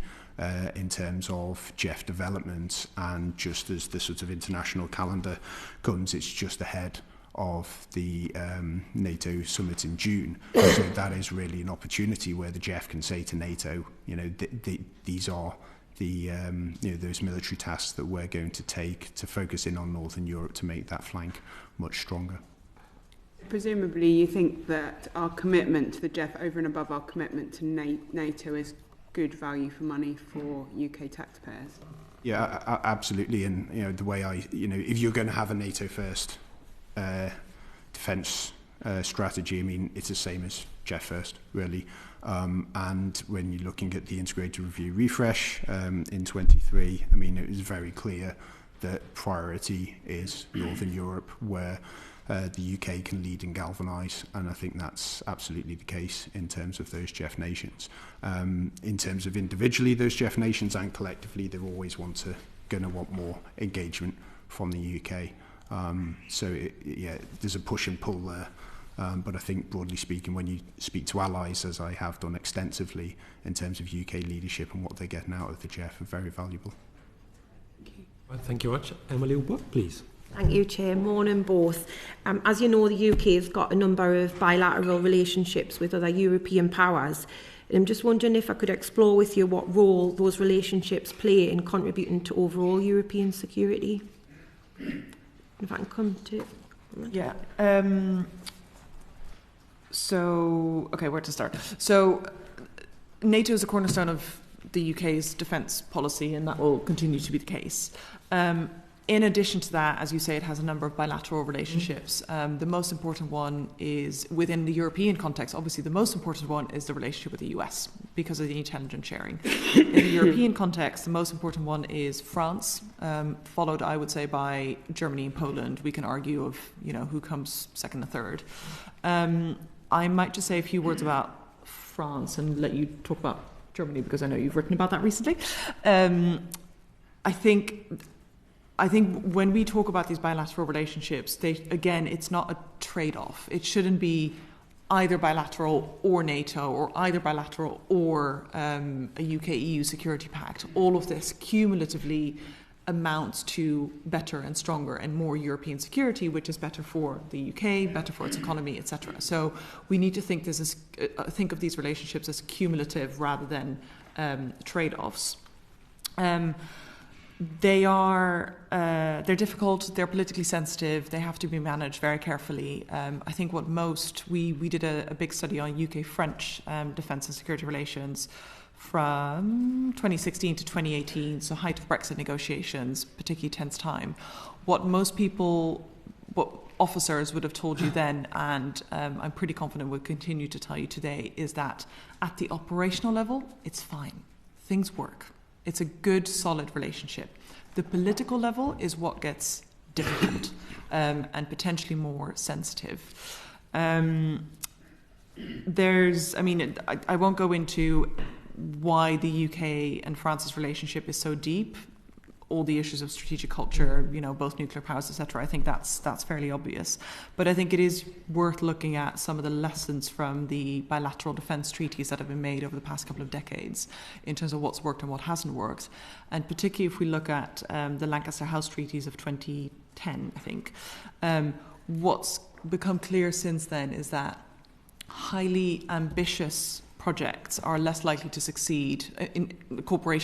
in terms of Jeff development. And just as the sort of international calendar comes, it's just ahead of the NATO summit in June. So that is really an opportunity where the Jeff can say to NATO, you know, these are the you know, those military tasks that we're going to take to focus in on Northern Europe to make that flank much stronger. Presumably you think that our commitment to the Jeff over and above our commitment to NATO is good value for money for UK taxpayers? Yeah, absolutely. And you know, the way if you're going to have a NATO first defence strategy, I mean, it's the same as Jeff first, really. And when you're looking at the integrated review refresh in 23, I mean, it was very clear that priority is Northern Europe, where the UK can lead and galvanise, and I think that's absolutely the case in terms of those Jeff nations. In terms of individually those Jeff nations and collectively, they're always going to want more engagement from the UK. So there's a push and pull there. But I think, broadly speaking, when you speak to allies, as I have done extensively, in terms of UK leadership and what they're getting out of the Jeff, are very valuable. Thank you. Well, thank you much. Emily Wood, please. Thank you, Chair. Morning, both. As you know, the UK has got a number of bilateral relationships with other European powers. And I'm just wondering if I could explore with you what role those relationships play in contributing to overall European security. If I can come to... Yeah. So, okay, where to start? So, NATO is a cornerstone of the UK's defence policy, and that will continue to be the case. In addition to that, as you say, it has a number of bilateral relationships. The most important one is within the European context. Obviously, the most important one is the relationship with the US because of the intelligence sharing. In the European context, the most important one is France, followed, I would say, by Germany and Poland. We can argue of, who comes second and third. I might just say a few words about France and let you talk about Germany because I know you've written about that recently. I think when we talk about these bilateral relationships, it's not a trade-off. It shouldn't be either bilateral or NATO or either bilateral or a UK-EU security pact. All of this cumulatively amounts to better and stronger and more European security, which is better for the UK, better for its economy, etc. So we need to think of these relationships as cumulative rather than trade-offs. They're difficult, they're politically sensitive, they have to be managed very carefully. I think we did a big study on UK-French defence and security relations from 2016 to 2018, so height of Brexit negotiations, particularly tense time. What officers would have told you then, and I'm pretty confident would continue to tell you today, is that at the operational level, it's fine. Things work. It's a good, solid relationship. The political level is what gets difficult and potentially more sensitive. I won't go into why the UK and France's relationship is so deep. All the issues of strategic culture, both nuclear powers, etc. I think that's fairly obvious. But I think it is worth looking at some of the lessons from the bilateral defence treaties that have been made over the past couple of decades in terms of what's worked and what hasn't worked. And particularly if we look at the Lancaster House treaties of 2010, I think, what's become clear since then is that highly ambitious projects are less likely to succeed.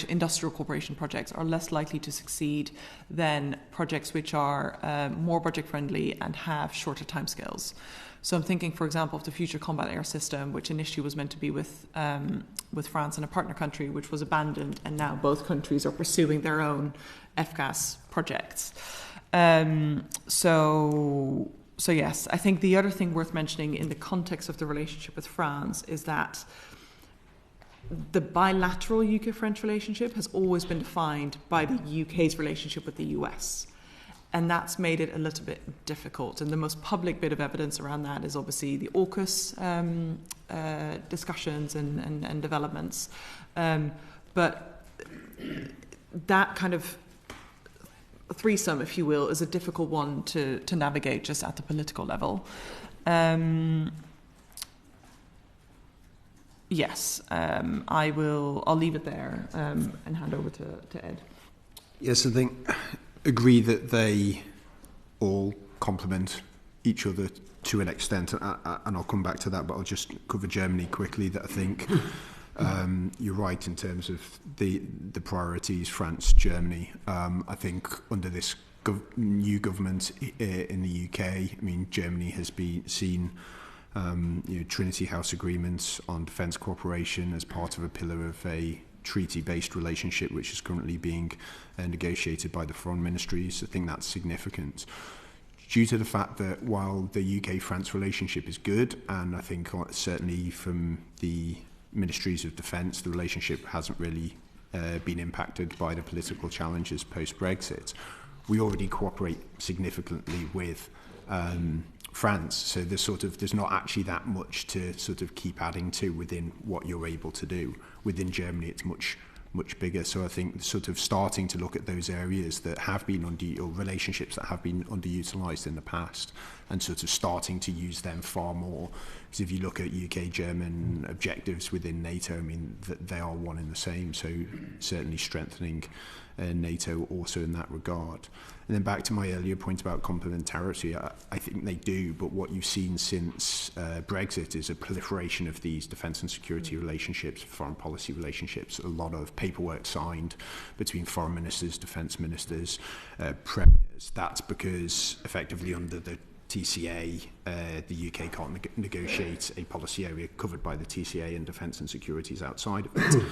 Industrial corporation projects are less likely to succeed than projects which are more budget friendly and have shorter timescales. So I'm thinking, for example, of the Future Combat Air System, which initially was meant to be with France and a partner country, which was abandoned, and now both countries are pursuing their own FCAS projects. So So yes, I think the other thing worth mentioning in the context of the relationship with France is that the bilateral UK-French relationship has always been defined by the UK's relationship with the US. And that's made it a little bit difficult. And the most public bit of evidence around that is obviously the AUKUS discussions and developments. But that kind of threesome, if you will, is a difficult one to navigate just at the political level. Yes, I'll leave it there and hand over to Ed. Yes, I think agree that they all complement each other to an extent, and I'll come back to that, but I'll just cover Germany quickly. That I think you're right in terms of the priorities, France, Germany. I think under this new government in the UK, I mean, Germany has been seen Trinity House agreements on defence cooperation as part of a pillar of a treaty-based relationship which is currently being negotiated by the foreign ministries. I think that's significant due to the fact that while the UK-France relationship is good, and I think certainly from the ministries of defence the relationship hasn't really been impacted by the political challenges post-Brexit, we already cooperate significantly with France, so there's not actually that much to sort of keep adding to within what you're able to do. Within Germany, it's much bigger. So I think sort of starting to look at those areas that have been or relationships that have been underutilised in the past, and sort of starting to use them far more. Because if you look at UK-German objectives within NATO, I mean, they are one and the same. So certainly strengthening NATO also in that regard. And then back to my earlier point about complementarity, I think they do, but what you've seen since Brexit is a proliferation of these defence and security relationships, foreign policy relationships, a lot of paperwork signed between foreign ministers, defence ministers, premiers. That's because effectively under the TCA, the UK can't negotiate a policy area covered by the TCA, and defence and security is outside of it.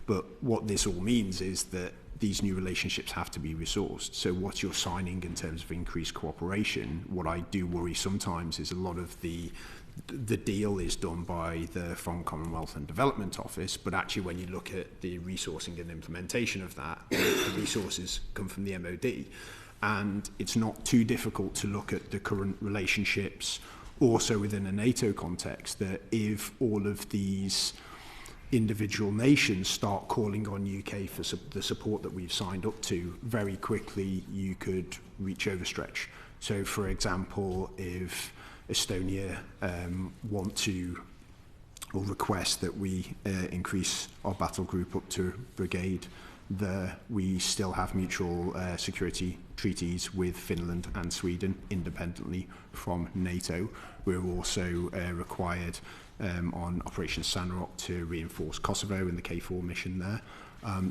But what this all means is that these new relationships have to be resourced. So what you're signing in terms of increased cooperation, what I do worry sometimes is a lot of the deal is done by the Foreign Commonwealth and Development Office, but actually when you look at the resourcing and implementation of that, the resources come from the MOD. And it's not too difficult to look at the current relationships also within a NATO context, that if all of these individual nations start calling on UK for the support that we've signed up to, very quickly you could reach overstretch. So for example, if Estonia want to or request that we increase our battle group up to brigade, we still have mutual security treaties with Finland and Sweden independently from NATO. We're also required on Operation Sandrock to reinforce Kosovo in the KFOR mission there.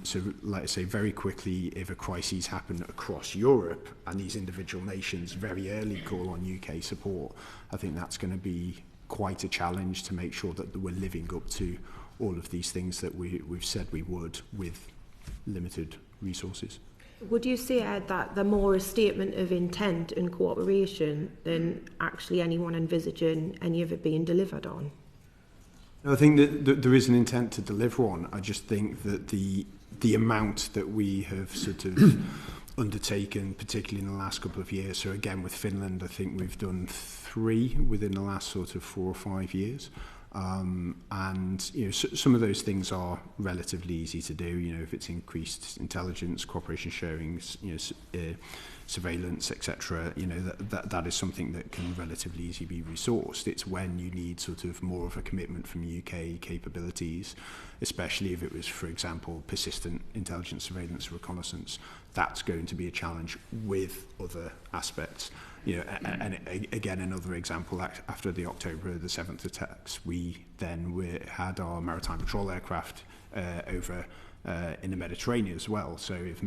So like I say, very quickly, if a crisis happen across Europe and these individual nations very early call on UK support, I think that's going to be quite a challenge to make sure that we're living up to all of these things that we've said we would with limited resources. Would you say, Ed, that they're more a statement of intent and cooperation than actually anyone envisaging any of it being delivered on? I think that there is an intent to deliver on. I just think that the amount that we have sort of undertaken, particularly in the last couple of years, so again with Finland, I think we've done 3 within the last sort of 4 or 5 years. And some of those things are relatively easy to do. If it's increased intelligence, cooperation sharing, surveillance, etc. That is something that can relatively easily be resourced. It's when you need sort of more of a commitment from UK capabilities, especially if it was, for example, persistent intelligence, surveillance, reconnaissance. That's going to be a challenge with other aspects. And again, another example, after the October the 7th attacks, we had our maritime patrol aircraft over in the Mediterranean as well. So if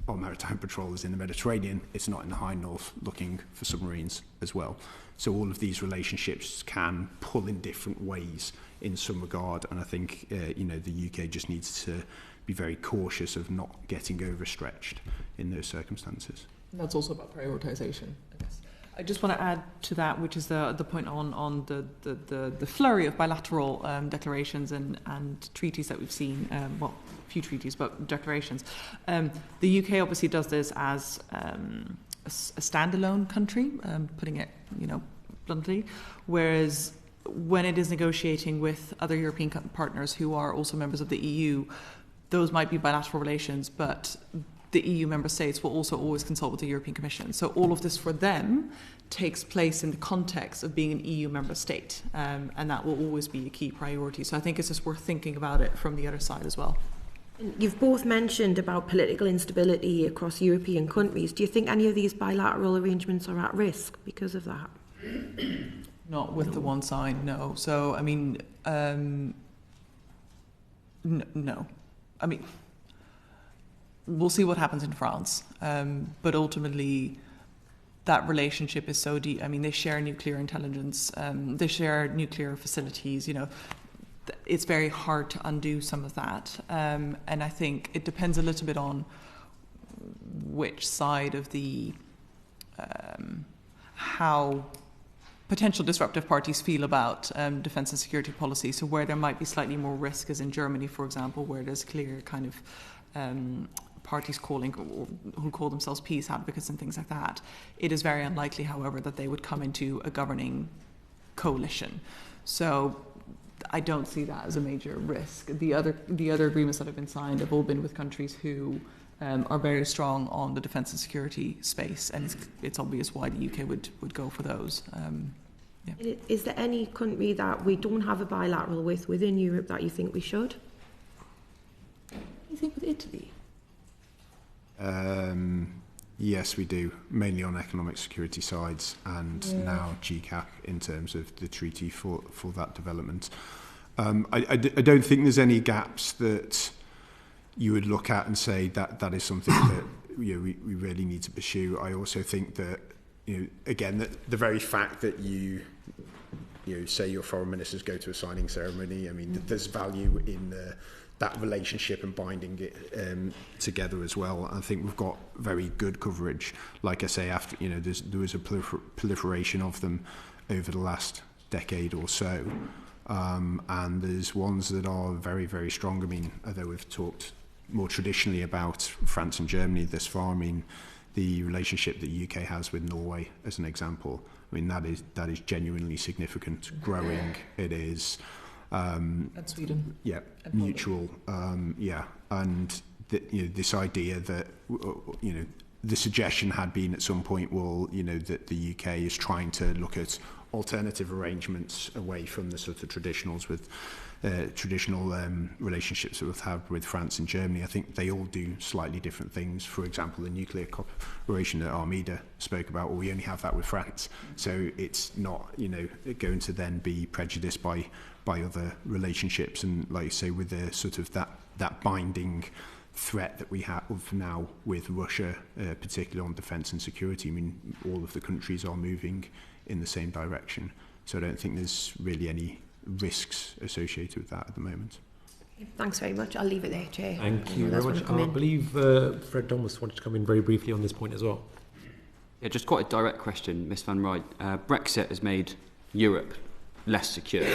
our maritime patrol is in the Mediterranean, it's not in the high north looking for submarines as well. So all of these relationships can pull in different ways in some regard, and I think the UK just needs to be very cautious of not getting overstretched in those circumstances. And that's also about prioritisation, I guess. I just want to add to that, which is the point on the flurry of bilateral declarations and treaties that we've seen. Well, few treaties, but declarations. The UK obviously does this as a standalone country, putting it, bluntly, whereas when it is negotiating with other European partners who are also members of the EU, those might be bilateral relations, but the EU member states will also always consult with the European Commission. So all of this for them takes place in the context of being an EU member state, and that will always be a key priority. So I think it's just worth thinking about it from the other side as well. You've both mentioned about political instability across European countries. Do you think any of these bilateral arrangements are at risk because of that? Not with the one sign, no. So, I mean, no. I mean, we'll see what happens in France. But ultimately, that relationship is so deep. I mean, they share nuclear intelligence. They share nuclear facilities, It's very hard to undo some of that. And I think it depends a little bit on which side of the how potential disruptive parties feel about defence and security policy. So where there might be slightly more risk, as in Germany, for example, where there's clear kind of parties who call themselves peace advocates and things like that. It is very unlikely, however, that they would come into a governing coalition. So I don't see that as a major risk. The other agreements that have been signed have all been with countries who are very strong on the defence and security space, and it's obvious why the UK would go for those. Yeah. Is there any country that we don't have a bilateral with within Europe that you think we should? What do you think with Italy? Yes, we do, mainly on economic security sides, and now GCAP in terms of the treaty for that development. I don't think there's any gaps that you would look at and say that is something that we really need to pursue. I also think that again that the very fact that you say your foreign ministers go to a signing ceremony, I mean there's value in that relationship and binding it together as well. I think we've got very good coverage. Like I say, after there was a proliferation of them over the last decade or so, and there's ones that are very, very strong. I mean, although we've talked more traditionally about France and Germany thus far, I mean, the relationship that the UK has with Norway, as an example, I mean that is genuinely significant, growing. It is. And Sweden. Yeah, and mutual. And this idea that the suggestion had been at some point, that the UK is trying to look at alternative arrangements away from the sort of traditional relationships that we've had with France and Germany. I think they all do slightly different things. For example, the nuclear cooperation that Armida spoke about, well, we only have that with France, so it's not going to then be prejudiced by other relationships. And like you say, with the sort of that binding threat that we have now with Russia, particularly on defence and security, I mean, all of the countries are moving in the same direction. So I don't think there's really any risks associated with that at the moment. Thanks very much. I'll leave it there, Chair. Thank you very much. I believe Fred Thomas wanted to come in very briefly on this point as well. Yeah, just quite a direct question, Ms Van Rij. Brexit has made Europe less secure.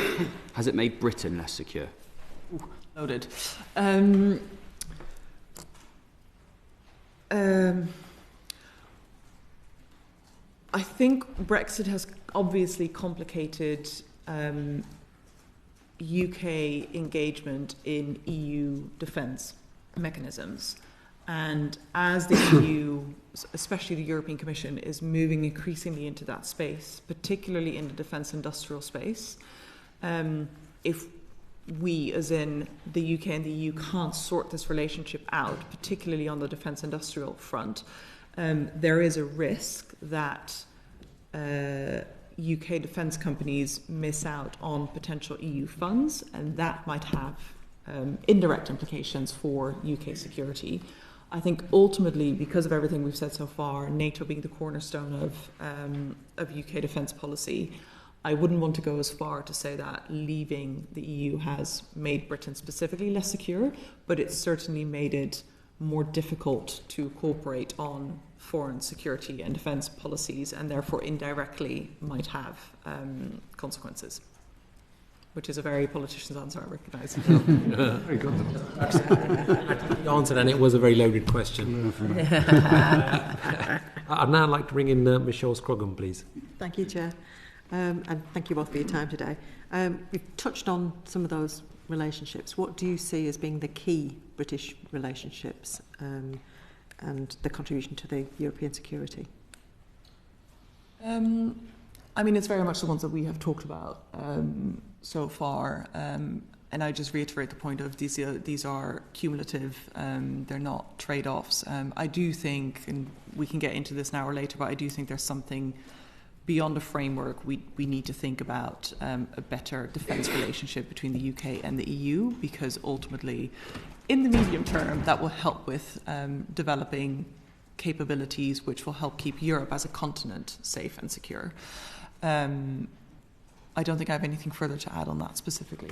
Has it made Britain less secure? Ooh, loaded. I think Brexit has obviously complicated UK engagement in EU defence mechanisms. And as the EU, especially the European Commission, is moving increasingly into that space, particularly in the defence industrial space, if we, as in the UK and the EU, can't sort this relationship out, particularly on the defence industrial front, there is a risk that UK defence companies miss out on potential EU funds, and that might have indirect implications for UK security. I think ultimately, because of everything we've said so far, NATO being the cornerstone of UK defence policy, I wouldn't want to go as far to say that leaving the EU has made Britain specifically less secure, but it's certainly made it more difficult to cooperate on foreign security and defence policies, and therefore indirectly might have consequences. Which is a very politician's answer, I recognise. Very good. The answer, and it was a very loaded question. I'd now like to bring in Michelle Scroggin, please. Thank you, Chair. And thank you both for your time today. We've touched on some of those relationships. What do you see as being the key British relationships and the contribution to the European security? I mean, it's very much the ones that we have talked about so far. And I just reiterate the point of these are cumulative, they're not trade-offs. I do think, and we can get into this now or later, but I do think there's something beyond a framework. We need to think about a better defence relationship between the UK and the EU, because ultimately, in the medium term, that will help with developing capabilities which will help keep Europe as a continent safe and secure. I don't think I have anything further to add on that specifically.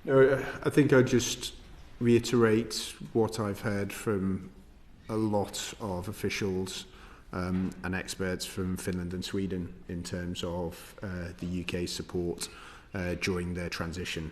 No, I think I'd just reiterate what I've heard from a lot of officials and experts from Finland and Sweden in terms of the UK's support during their transition,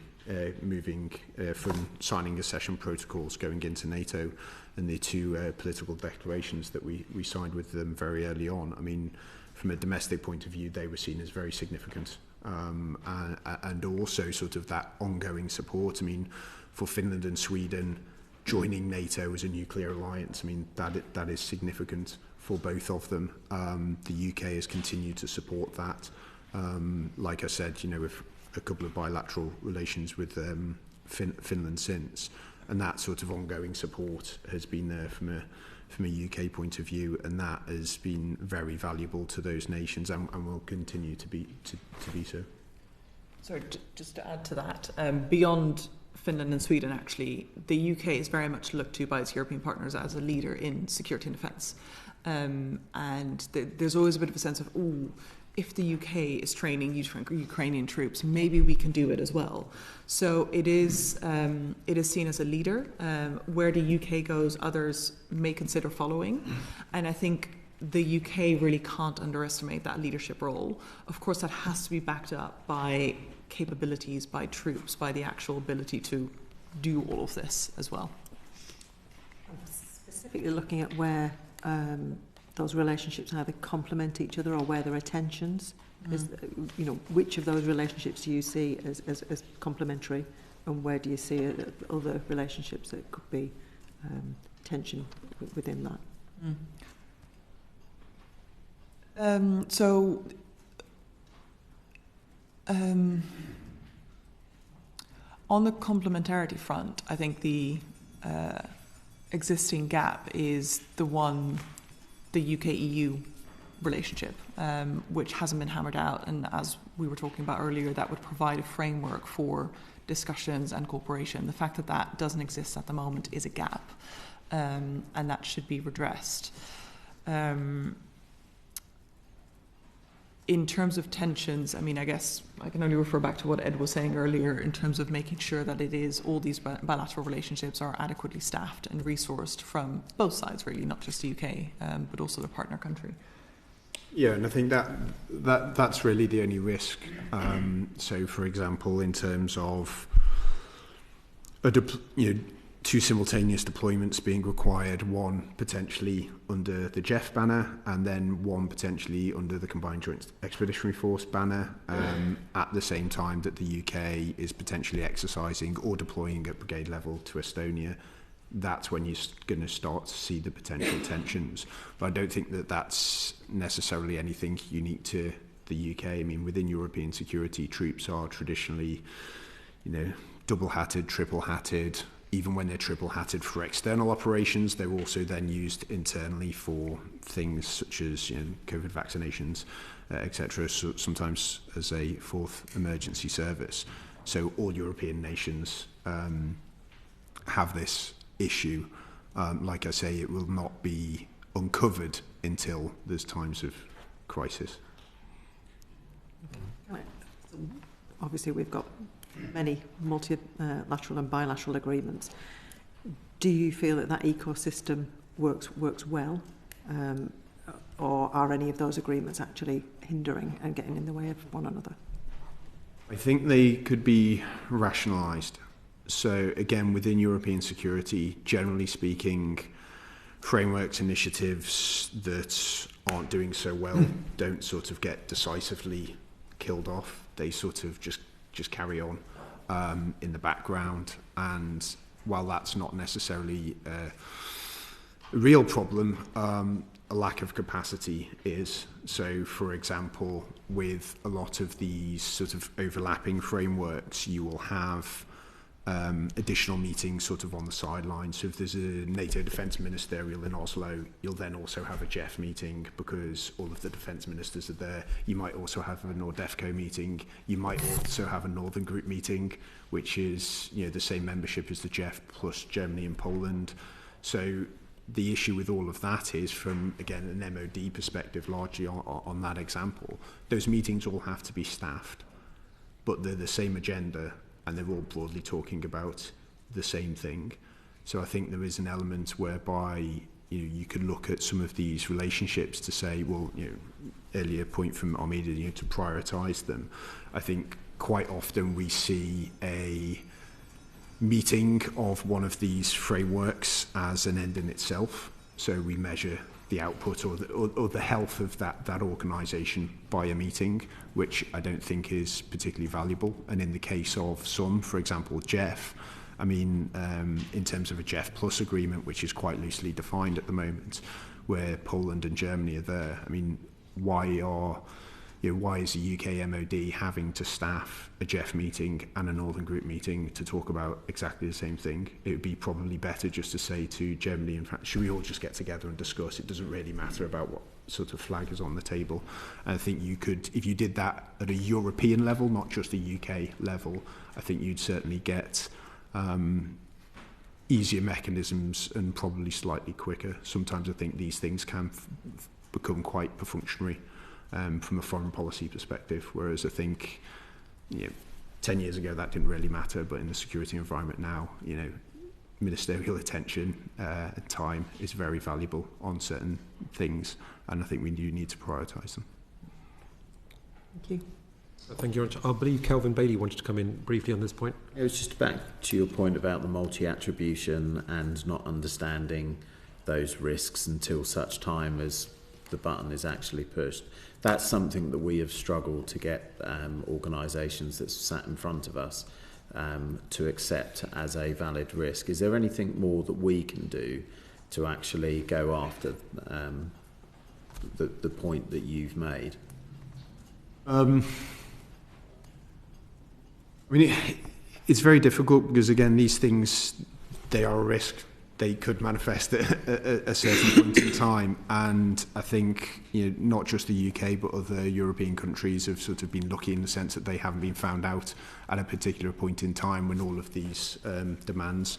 moving from signing accession protocols going into NATO and the two political declarations that we signed with them very early on. I mean, from a domestic point of view, they were seen as very significant. And also sort of that ongoing support. I mean, for Finland and Sweden, joining NATO as a nuclear alliance, I mean, that is significant for both of them. The UK has continued to support that. Like I said, you know, with a couple of bilateral relations with Finland since, and that sort of ongoing support has been there from a UK point of view, and that has been very valuable to those nations and will continue to be so. So just to add to that, beyond Finland and Sweden, actually, the UK is very much looked to by its European partners as a leader in security and defence. And there's always a bit of a sense of, if the UK is training Ukrainian troops, maybe we can do it as well. So it is seen as a leader. Where the UK goes, others may consider following. And I think the UK really can't underestimate that leadership role. Of course, that has to be backed up by capabilities, by troops, by the actual ability to do all of this as well. Specifically looking at where those relationships either complement each other or where there are tensions. You know, which of those relationships do you see as complementary, and where do you see other relationships that could be tension within that? On the complementarity front, I think the existing gap is the UK-EU relationship, which hasn't been hammered out. And as we were talking about earlier, that would provide a framework for discussions and cooperation. The fact that that doesn't exist at the moment is a gap, and that should be redressed. In terms of tensions, I mean, I guess I can only refer back to what Ed was saying earlier in terms of making sure that it is all these bilateral relationships are adequately staffed and resourced from both sides, really, not just the UK, but also the partner country. Yeah, and I think that's really the only risk. So, for example, in terms of two simultaneous deployments being required, one potentially under the JEF banner and then one potentially under the Combined Joint Expeditionary Force banner, at the same time that the UK is potentially exercising or deploying at brigade level to Estonia. That's when you're going to start to see the potential tensions. But I don't think that that's necessarily anything unique to the UK. I mean, within European security, troops are traditionally, double-hatted, triple-hatted. Even when they're triple-hatted for external operations, they're also then used internally for things such as COVID vaccinations, etc. So sometimes as a fourth emergency service. So all European nations have this issue. Like I say, it will not be uncovered until there's times of crisis. Obviously, we've got many multilateral and bilateral agreements. Do you feel that ecosystem works well or are any of those agreements actually hindering and getting in the way of one another? I think they could be rationalised. So again, within European security, generally speaking, frameworks initiatives that aren't doing so well don't sort of get decisively killed off. They sort of just carry on in the background. And while that's not necessarily a real problem, a lack of capacity is. So, for example, with a lot of these sort of overlapping frameworks, you will have additional meetings sort of on the sidelines. So if there's a NATO Defence Ministerial in Oslo, you'll then also have a JEF meeting because all of the defence ministers are there. You might also have a NORDEFCO meeting. You might also have a Northern Group meeting, which is, you know, the same membership as the JEF plus Germany and Poland. So the issue with all of that is, from, again, an MOD perspective, largely on that example, those meetings all have to be staffed, but they're the same agenda and they're all broadly talking about the same thing. So I think there is an element whereby, you know, you could look at some of these relationships to say, well, you know, earlier point from Armida, you know, to prioritise them. I think quite often we see a meeting of one of these frameworks as an end in itself. So we measure the output or the health of that organisation by a meeting, which I don't think is particularly valuable. And in the case of some, for example, JEF, I mean, in terms of a JEF Plus agreement, which is quite loosely defined at the moment, where Poland and Germany are there, I mean, why is the UK MOD having to staff a JEF meeting and a Northern Group meeting to talk about exactly the same thing? It would be probably better just to say to Germany and France, should we all just get together and discuss? It doesn't really matter about what sort of flag is on the table. And I think you could, if you did that at a European level, not just a UK level, I think you'd certainly get easier mechanisms and probably slightly quicker. Sometimes I think these things can become quite perfunctory from a foreign policy perspective, whereas I think, you know, 10 years ago that didn't really matter, but in the security environment now, you know, ministerial attention and time is very valuable on certain things, and I think we do need to prioritise them. Thank you. Thank you very much. I believe Kelvin Bailey wanted to come in briefly on this point. It was just back to your point about the multi-attribution and not understanding those risks until such time as the button is actually pushed. That's something that we have struggled to get organisations that sat in front of us to accept as a valid risk. Is there anything more that we can do to actually go after the point that you've made? I mean, it's very difficult because, again, these things, they are a risk. They could manifest at a certain point in time, and I think, you know, not just the UK but other European countries have sort of been lucky in the sense that they haven't been found out at a particular point in time when all of these demands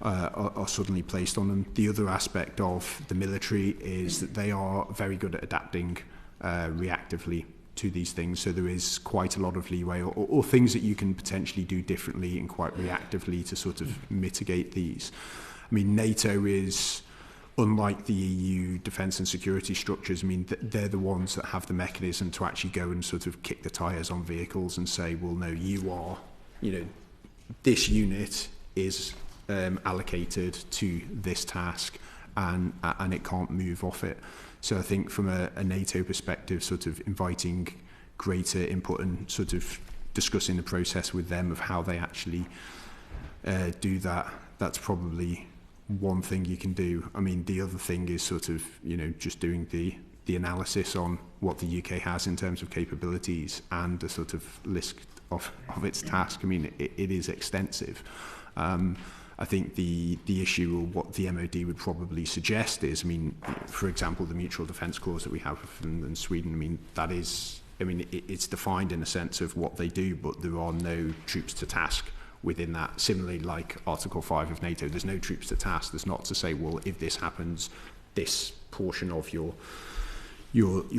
are suddenly placed on them. The other aspect of the military is that they are very good at adapting reactively to these things, so there is quite a lot of leeway or things that you can potentially do differently and quite reactively to sort of mitigate these. I mean, NATO is, unlike the EU defence and security structures, I mean, they're the ones that have the mechanism to actually go and sort of kick the tyres on vehicles and say, well, no, you are, you know, this unit is allocated to this task and it can't move off it. So I think from a NATO perspective, sort of inviting greater input and sort of discussing the process with them of how they actually do that, that's probably one thing you can do. I mean, the other thing is sort of, you know, just doing the analysis on what the UK has in terms of capabilities and a sort of list of its task. I mean, it is extensive. I think the issue, or what the MOD would probably suggest is, I mean, for example, the mutual defence clause that we have in Sweden, I mean, that is, I mean, it's defined in a sense of what they do, but there are no troops to task within that. Similarly, like Article 5 of NATO, there's no troops to task. There's not to say, well, if this happens, this portion of your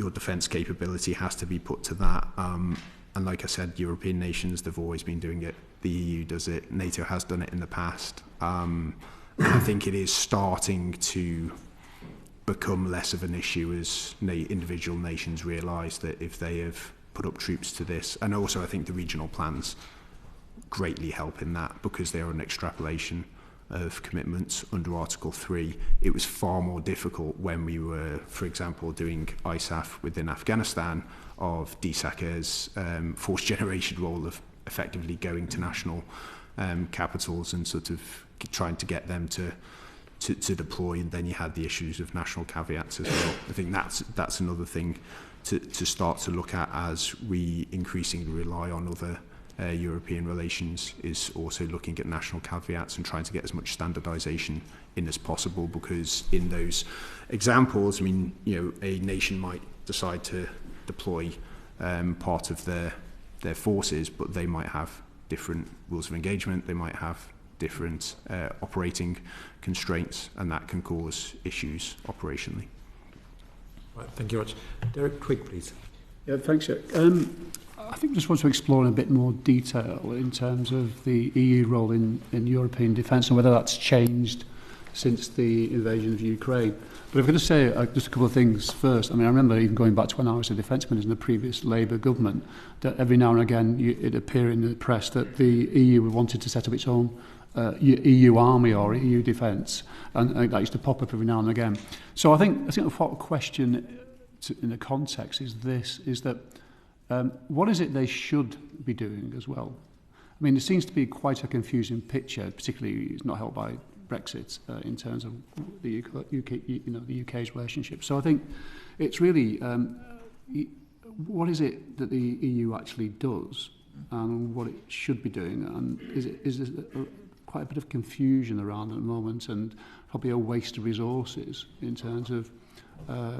defence capability has to be put to that. And like I said, European nations, they've always been doing it. The EU does it. NATO has done it in the past. And I think it is starting to become less of an issue as individual nations realise that if they have put up troops to this, and also I think the regional plans greatly help in that because they are an extrapolation of commitments under Article 3. It was far more difficult when we were, for example, doing ISAF within Afghanistan, of DSAC's fourth generation role of effectively going to national capitals and sort of trying to get them to deploy, and then you had the issues of national caveats as well. I think that's another thing to start to look at as we increasingly rely on other European relations, is also looking at national caveats and trying to get as much standardisation in as possible, because in those examples, I mean, a nation might decide to deploy part of their forces, but they might have different rules of engagement, they might have different operating constraints, and that can cause issues operationally. Right, thank you very much. Derek Twigg, please. Yeah, thanks, Jack. I think I just want to explore in a bit more detail in terms of the EU role in European defence and whether that's changed since the invasion of Ukraine. But if I could just say just a couple of things first. I mean, I remember even going back to when I was a defence minister in the previous Labour government, that every now and again it appeared in the press that the EU wanted to set up its own EU army or EU defence, and that used to pop up every now and again. So I think the question in the context is that what is it they should be doing as well? I mean, there seems to be quite a confusing picture, particularly it's not helped by Brexit in terms of the the UK's relationship. So I think it's really what is it that the EU actually does and what it should be doing, and is there quite a bit of confusion around at the moment, and probably a waste of resources in terms of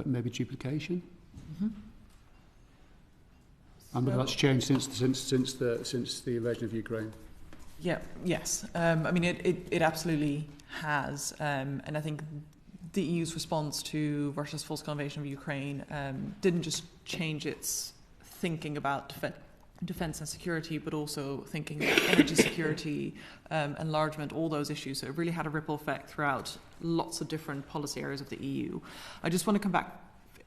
maybe duplication. Mm-hmm. And whether that's changed since the invasion of Ukraine. Yeah. Yes. I mean, it absolutely has, and I think the EU's response to Russia's full-scale invasion of Ukraine didn't just change its thinking about defence and security, but also thinking about energy security, enlargement, all those issues. So it really had a ripple effect throughout lots of different policy areas of the EU. I just want to come back.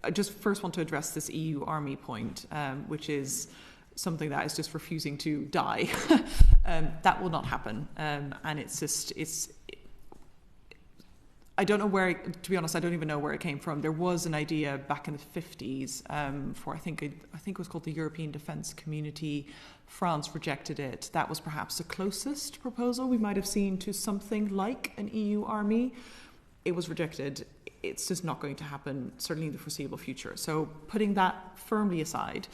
I just first want to address this EU army point, which is something that is just refusing to die. That will not happen. And I don't know where, to be honest, I don't even know where it came from. There was an idea back in the 50s for, I think it was called the European Defence Community. France rejected it. That was perhaps the closest proposal we might have seen to something like an EU army. It was rejected. It's just not going to happen, certainly in the foreseeable future. So putting that firmly aside,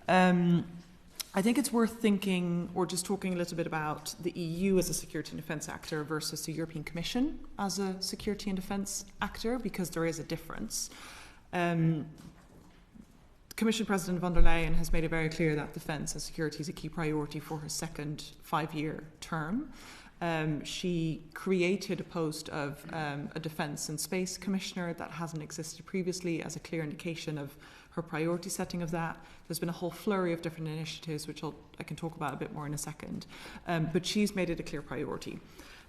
I think it's worth thinking, or just talking a little bit about the EU as a security and defence actor versus the European Commission as a security and defence actor, because there is a difference. Commission President von der Leyen has made it very clear that defence and security is a key priority for her second 5-year term. She created a post of a Defence and Space Commissioner that hasn't existed previously, as a clear indication of her priority setting of that. There's been a whole flurry of different initiatives, which I can talk about a bit more in a second. But she's made it a clear priority.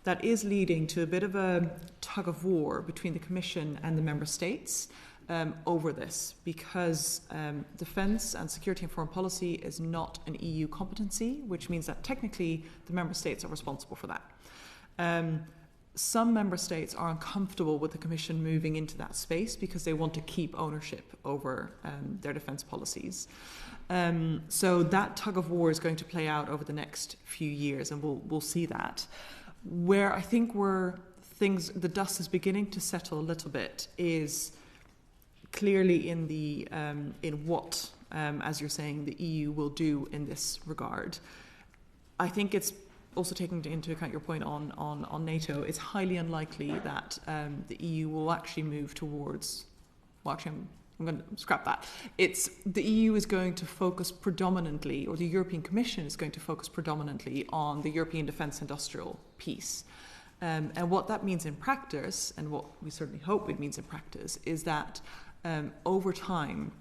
That is leading to a bit of a tug of war between the Commission and the Member States over this, because defence and security and foreign policy is not an EU competency, which means that technically the Member States are responsible for that. Some Member States are uncomfortable with the Commission moving into that space because they want to keep ownership over their defence policies. So that tug of war is going to play out over the next few years, and we'll see that. Where I think the dust is beginning to settle a little bit is clearly in what, as you're saying, the EU will do in this regard. I think it's also taking into account your point on NATO. It's highly unlikely that the EU will actually move towards. Well, actually, I'm going to scrap that. The EU is going to focus predominantly, or the European Commission is going to focus predominantly on the European defence industrial piece. And what that means in practice, and what we certainly hope it means in practice, is that over time,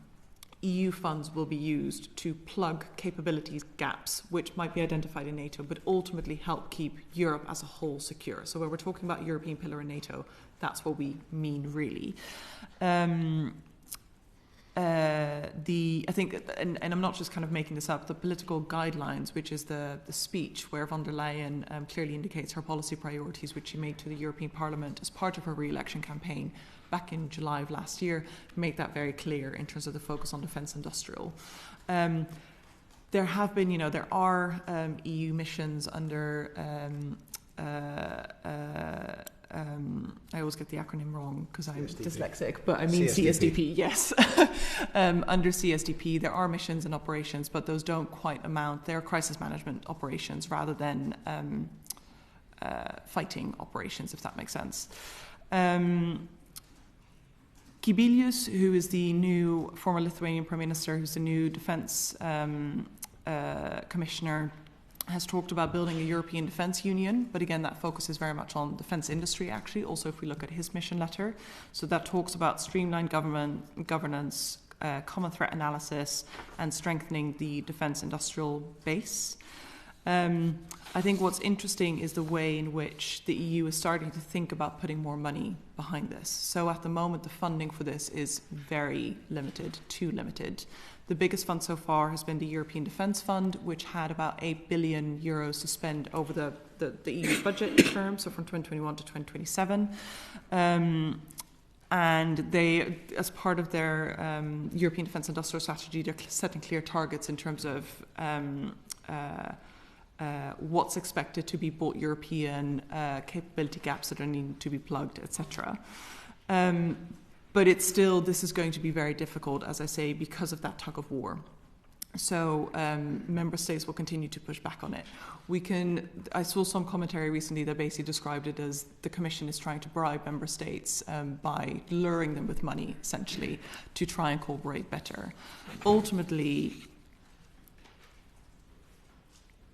EU funds will be used to plug capabilities gaps which might be identified in NATO, but ultimately help keep Europe as a whole secure. So when we're talking about European pillar in NATO, that's what we mean really. I think, and I'm not just kind of making this up, the political guidelines, which is the speech where von der Leyen clearly indicates her policy priorities, which she made to the European Parliament as part of her re-election campaign back in July of last year, made that very clear in terms of the focus on defence industrial. There have been, there are EU missions under I always get the acronym wrong because I'm dyslexic, but I mean CSDP, yes. Under CSDP, there are missions and operations, but those don't quite amount. They're crisis management operations rather than fighting operations, if that makes sense. Kibilius, who is the new former Lithuanian Prime Minister, who's the new Defence Commissioner, has talked about building a European Defence Union, but again, that focuses very much on defence industry, actually, also if we look at his mission letter. So that talks about streamlined governance, common threat analysis, and strengthening the defence industrial base. I think what's interesting is the way in which the EU is starting to think about putting more money behind this. So at the moment, the funding for this is very limited, too limited. The biggest fund so far has been the European Defence Fund, which had about €8 billion to spend over the EU budget term, so from 2021 to 2027. And they, as part of their European Defence Industrial Strategy, they're setting clear targets in terms of what's expected to be bought European, capability gaps that are needing to be plugged, etc. But it's still, this is going to be very difficult, as I say, because of that tug of war. So member states will continue to push back on it. I saw some commentary recently that basically described it as the Commission is trying to bribe member states by luring them with money, essentially, to try and cooperate better. Ultimately,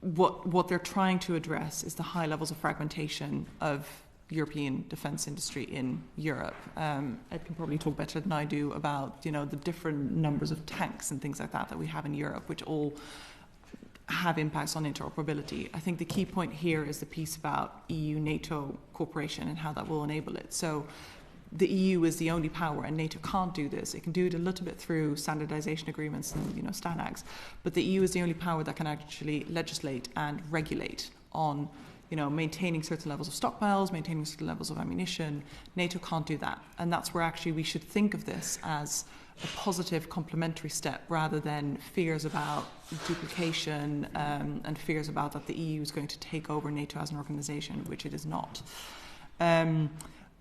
what they're trying to address is the high levels of fragmentation of European defence industry in Europe. Ed can probably talk better than I do about, the different numbers of tanks and things like that we have in Europe, which all have impacts on interoperability. I think the key point here is the piece about EU-NATO cooperation and how that will enable it. So the EU is the only power, and NATO can't do this. It can do it a little bit through standardization agreements and STANAGs, but the EU is the only power that can actually legislate and regulate on maintaining certain levels of stockpiles, maintaining certain levels of ammunition. NATO can't do that. And that's where actually we should think of this as a positive complementary step rather than fears about duplication and fears about that the EU is going to take over NATO as an organization, which it is not.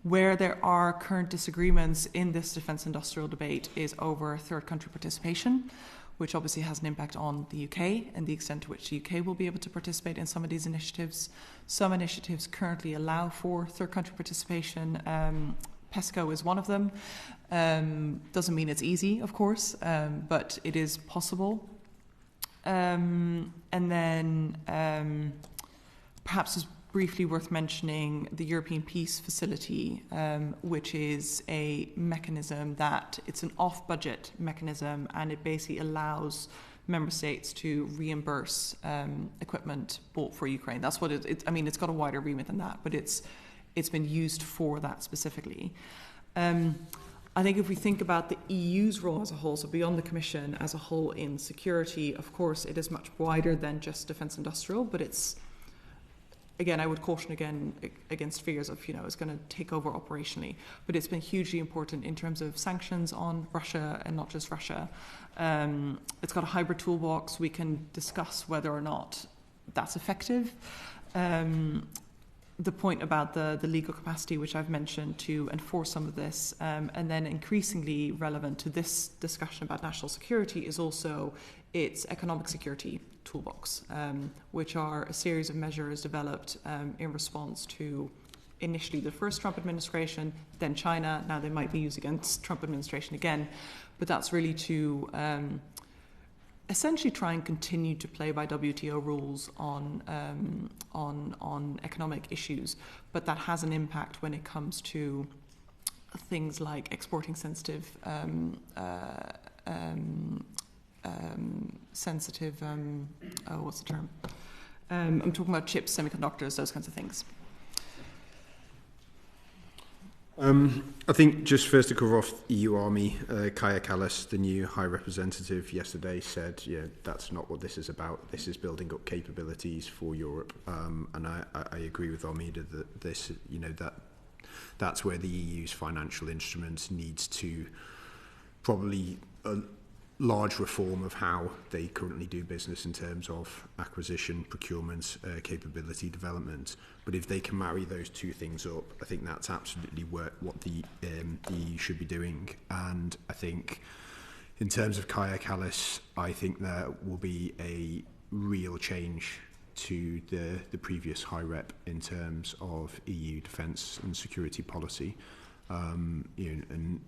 Where there are current disagreements in this defence industrial debate is over third country participation, which obviously has an impact on the UK and the extent to which the UK will be able to participate in some of these initiatives. Some initiatives currently allow for third country participation. PESCO is one of them. Doesn't mean it's easy, of course, but it is possible. And then perhaps it's briefly worth mentioning the European Peace Facility, which is a mechanism that it's an off-budget mechanism, and it basically allows member states to reimburse equipment bought for Ukraine. That's what it's got a wider remit than that, but it's been used for that specifically. I think if we think about the EU's role as a whole, so beyond the Commission as a whole in security, of course, it is much wider than just defence industrial, but it's, again, I would caution against fears of, it's going to take over operationally. But it's been hugely important in terms of sanctions on Russia and not just Russia. It's got a hybrid toolbox. We can discuss whether or not that's effective. The point about the legal capacity, which I've mentioned, to enforce some of this, and then increasingly relevant to this discussion about national security is also its economic security toolbox, which are a series of measures developed in response to initially the first Trump administration, then China. Now they might be used against Trump administration again, but that's really to essentially try and continue to play by WTO rules on economic issues, but that has an impact when it comes to things like exporting sensitive sensitive, what's the term? I'm talking about chips, semiconductors, those kinds of things. I think just first to cover off EU Army, Kaja Kallas, the new High Representative, yesterday said, that's not what this is about. This is building up capabilities for Europe. And I agree with Armida that this, that's where the EU's financial instruments needs to probably a large reform of how they currently do business in terms of acquisition, procurement, capability development. But if they can marry those two things up, I think that's absolutely what the EU should be doing. And I think in terms of Kaja Kallas, I think there will be a real change to the previous High Rep in terms of EU defence and security policy. And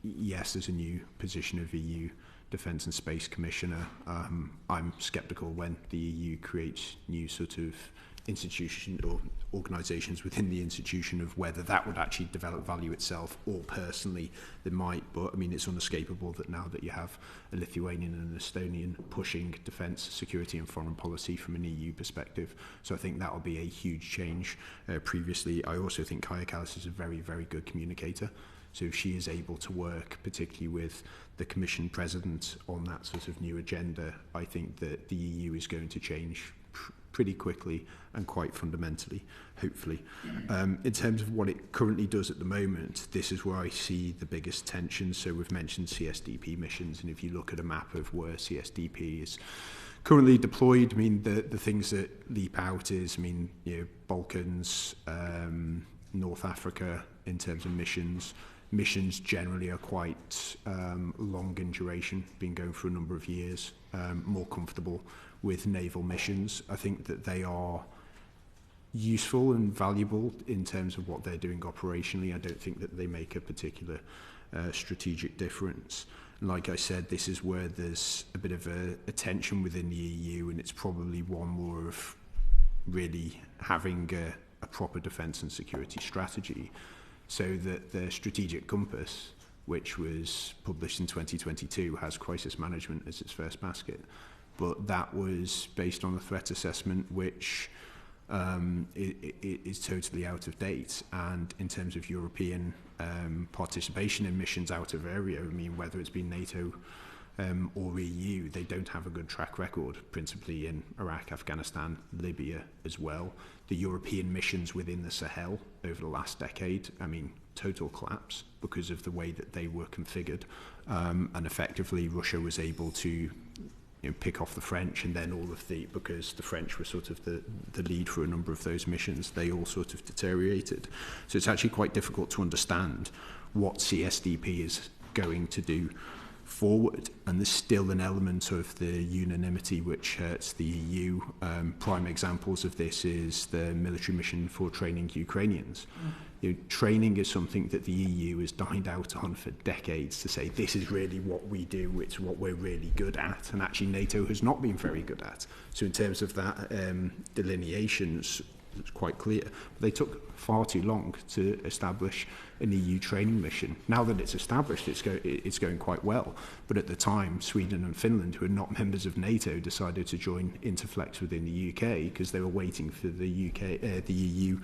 yes, there's a new position of EU Defence and Space Commissioner. I'm sceptical when the EU creates new sort of institution or organisations within the institution of whether that would actually develop value itself, or personally they might. But I mean, it's unescapable that now that you have a Lithuanian and an Estonian pushing defence, security and foreign policy from an EU perspective. So I think that will be a huge change. Previously, I also think Kaja Kallas is a very, very good communicator. So if she is able to work, particularly with the Commission President, on that sort of new agenda, I think that the EU is going to change pretty quickly and quite fundamentally, hopefully. In terms of what it currently does at the moment, this is where I see the biggest tension. So we've mentioned CSDP missions, and if you look at a map of where CSDP is currently deployed, I mean, the things that leap out is, Balkans, North Africa in terms of missions. Missions generally are quite long in duration, been going for a number of years, more comfortable with naval missions. I think that they are useful and valuable in terms of what they're doing operationally. I don't think that they make a particular strategic difference. And like I said, this is where there's a bit of a tension within the EU, and it's probably one more of really having a proper defence and security strategy, so that the strategic compass, which was published in 2022, has crisis management as its first basket. But that was based on a threat assessment which is totally out of date. And in terms of European participation in missions out of area, I mean, whether it's been NATO or EU, they don't have a good track record, principally in Iraq, Afghanistan, Libya as well. The European missions within the Sahel over the last decade, I mean, total collapse because of the way that they were configured. And effectively, Russia was able to pick off the French, and then all of because the French were sort of the lead for a number of those missions, they all sort of deteriorated. So it's actually quite difficult to understand what CSDP is going to do forward, and there's still an element of the unanimity which hurts the EU. Prime examples of this is the military mission for training Ukrainians. Training is something that the EU has dined out on for decades to say this is really what we do, it's what we're really good at, and actually NATO has not been very good at. So in terms of that delineation, it's quite clear. But they took far too long to establish an EU training mission. Now that it's established, it's going quite well. But at the time, Sweden and Finland, who are not members of NATO, decided to join Interflex within the UK because they were waiting for the EU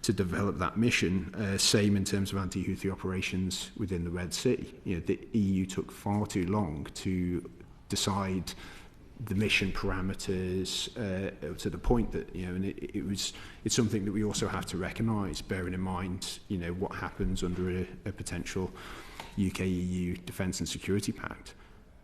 to develop that mission. Same in terms of anti-Houthi operations within the Red Sea. The EU took far too long to decide the mission parameters to the point that and it's something that we also have to recognise, bearing in mind what happens under a potential UK-EU defence and security pact.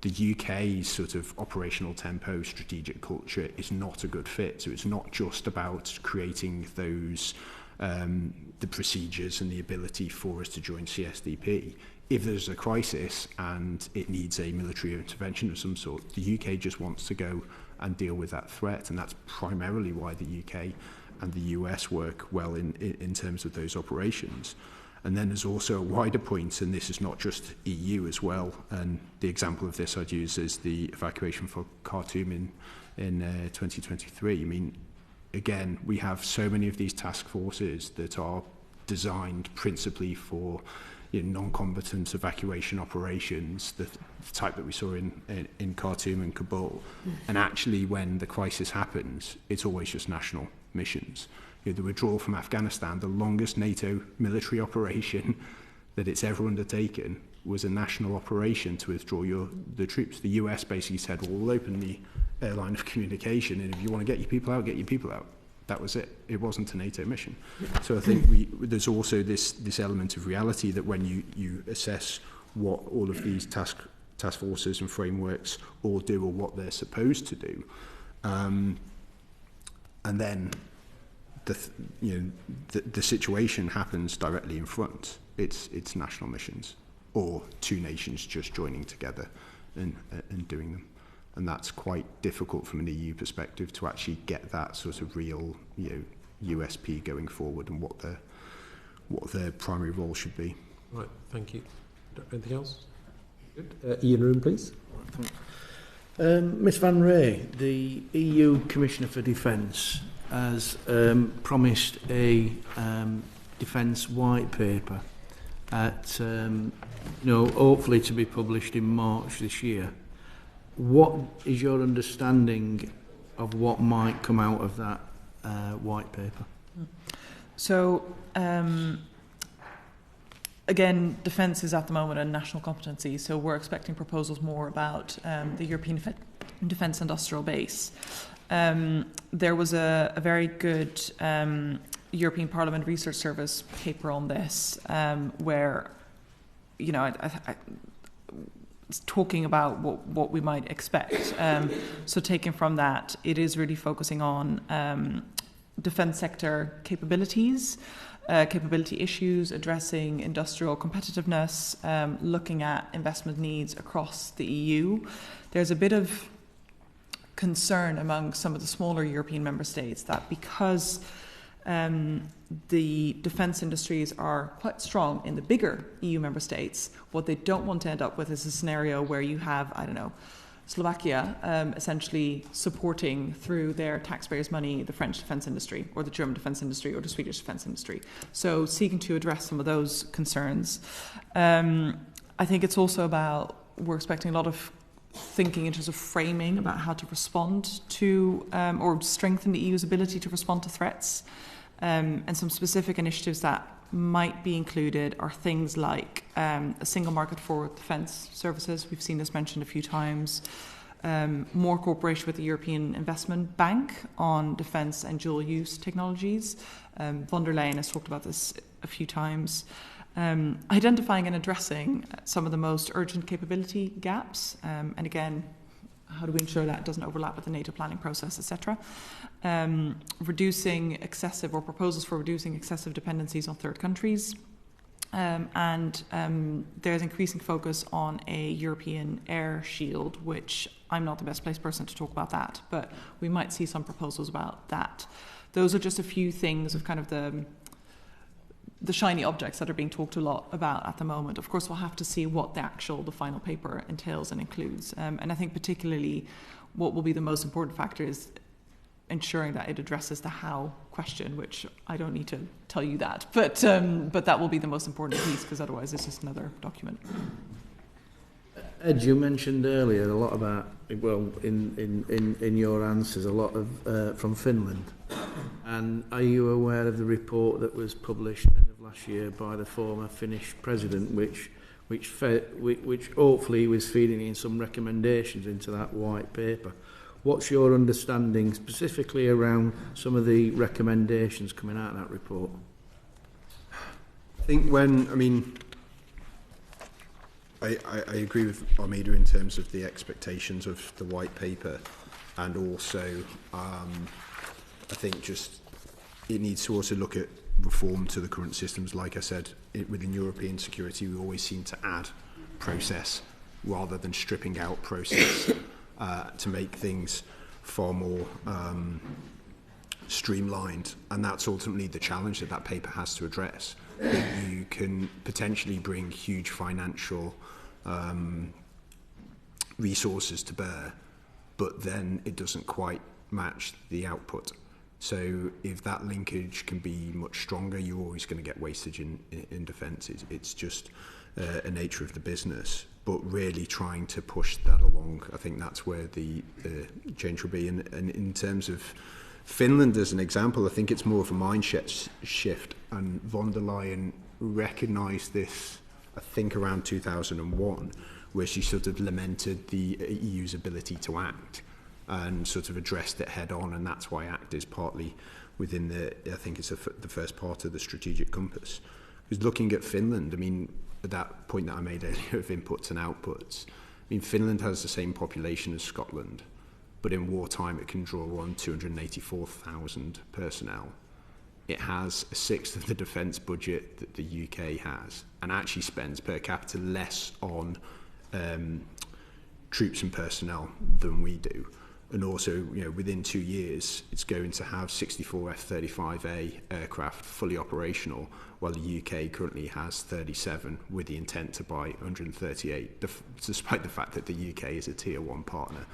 The UK's sort of operational tempo, strategic culture is not a good fit. So it's not just about creating those the procedures and the ability for us to join CSDP. If there's a crisis and it needs a military intervention of some sort, the UK just wants to go and deal with that threat, and that's primarily why the UK and the US work well in terms of those operations. And then there's also a wider point, and this is not just EU as well, and the example of this I'd use is the evacuation for Khartoum in 2023. I mean, again, we have so many of these task forces that are designed principally for non-combatant evacuation operations, the type that we saw in Khartoum and Kabul. And actually, when the crisis happens, it's always just national missions. The withdrawal from Afghanistan, the longest NATO military operation that it's ever undertaken, was a national operation to withdraw the troops. The US basically said, well, we'll open the airline of communication, and if you want to get your people out, get your people out. That was it. It wasn't a NATO mission. So I think there's also this element of reality that when you assess what all of these task forces and frameworks all do or what they're supposed to do, and then the situation happens directly in front. It's national missions or two nations just joining together and doing them. And that's quite difficult from an EU perspective to actually get that sort of real, USP going forward and what their primary role should be. Right, thank you. Anything else? Good. Ian Room, please. Ms Van Ray, the EU Commissioner for Defence, has promised a defence white paper at, hopefully to be published in March this year. What is your understanding of what might come out of that white paper? So, again, defence is at the moment a national competency, so we're expecting proposals more about the European defence industrial base. There was a very good European Parliament Research Service paper on this, where, talking about what we might expect. So taken from that, it is really focusing on defence sector capabilities, capability issues, addressing industrial competitiveness, looking at investment needs across the EU. There's a bit of concern among some of the smaller European member states that because the defence industries are quite strong in the bigger EU member states, what they don't want to end up with is a scenario where you have, Slovakia essentially supporting through their taxpayers' money the French defence industry or the German defence industry or the Swedish defence industry. So seeking to address some of those concerns. I think it's also about, we're expecting a lot of thinking in terms of framing about how to respond to or strengthen the EU's ability to respond to threats. And some specific initiatives that might be included are things like a single market for defence services. We've seen this mentioned a few times. More cooperation with the European Investment Bank on defence and dual-use technologies. Von der Leyen has talked about this a few times. Identifying and addressing some of the most urgent capability gaps. And again, how do we ensure that doesn't overlap with the NATO planning process, etc. Reducing excessive or proposals for reducing excessive dependencies on third countries. And there's increasing focus on a European air shield, which I'm not the best placed person to talk about that, but we might see some proposals about that. Those are just a few things of kind of the shiny objects that are being talked a lot about at the moment. Of course, we'll have to see what the final paper entails and includes. And I think particularly what will be the most important factor is ensuring that it addresses the how question, which I don't need to tell you that. But that will be the most important piece, because otherwise it's just another document. Ed, you mentioned earlier a lot about, in your answers, a lot of from Finland. And are you aware of the report that was published end of last year by the former Finnish president, which hopefully was feeding in some recommendations into that white paper? What's your understanding specifically around some of the recommendations coming out of that report? I think I agree with Armida in terms of the expectations of the white paper, and also I think just it needs to also look at reform to the current systems. Like I said, within European security, we always seem to add process rather than stripping out process to make things far more streamlined. And that's ultimately the challenge that paper has to address. You can potentially bring huge financial resources to bear, but then it doesn't quite match the output. So if that linkage can be much stronger, you're always going to get wastage in defence. It's just a nature of the business. But really trying to push that along, I think that's where the change will be. And in terms of Finland as an example, I think it's more of a mind shift. And von der Leyen recognised this, I think, around 2001, where she sort of lamented the EU's ability to act and sort of addressed it head on. And that's why ACT is partly within I think it's the first part of the strategic compass. Because looking at Finland, I mean, that point that I made earlier of inputs and outputs, I mean, Finland has the same population as Scotland, but in wartime it can draw on 284,000 personnel. It has a sixth of the defence budget that the UK has, and actually spends per capita less on troops and personnel than we do. And also, you know, within 2 years, it's going to have 64 F-35A aircraft fully operational, while the UK currently has 37, with the intent to buy 138, despite the fact that the UK is a Tier 1 partner.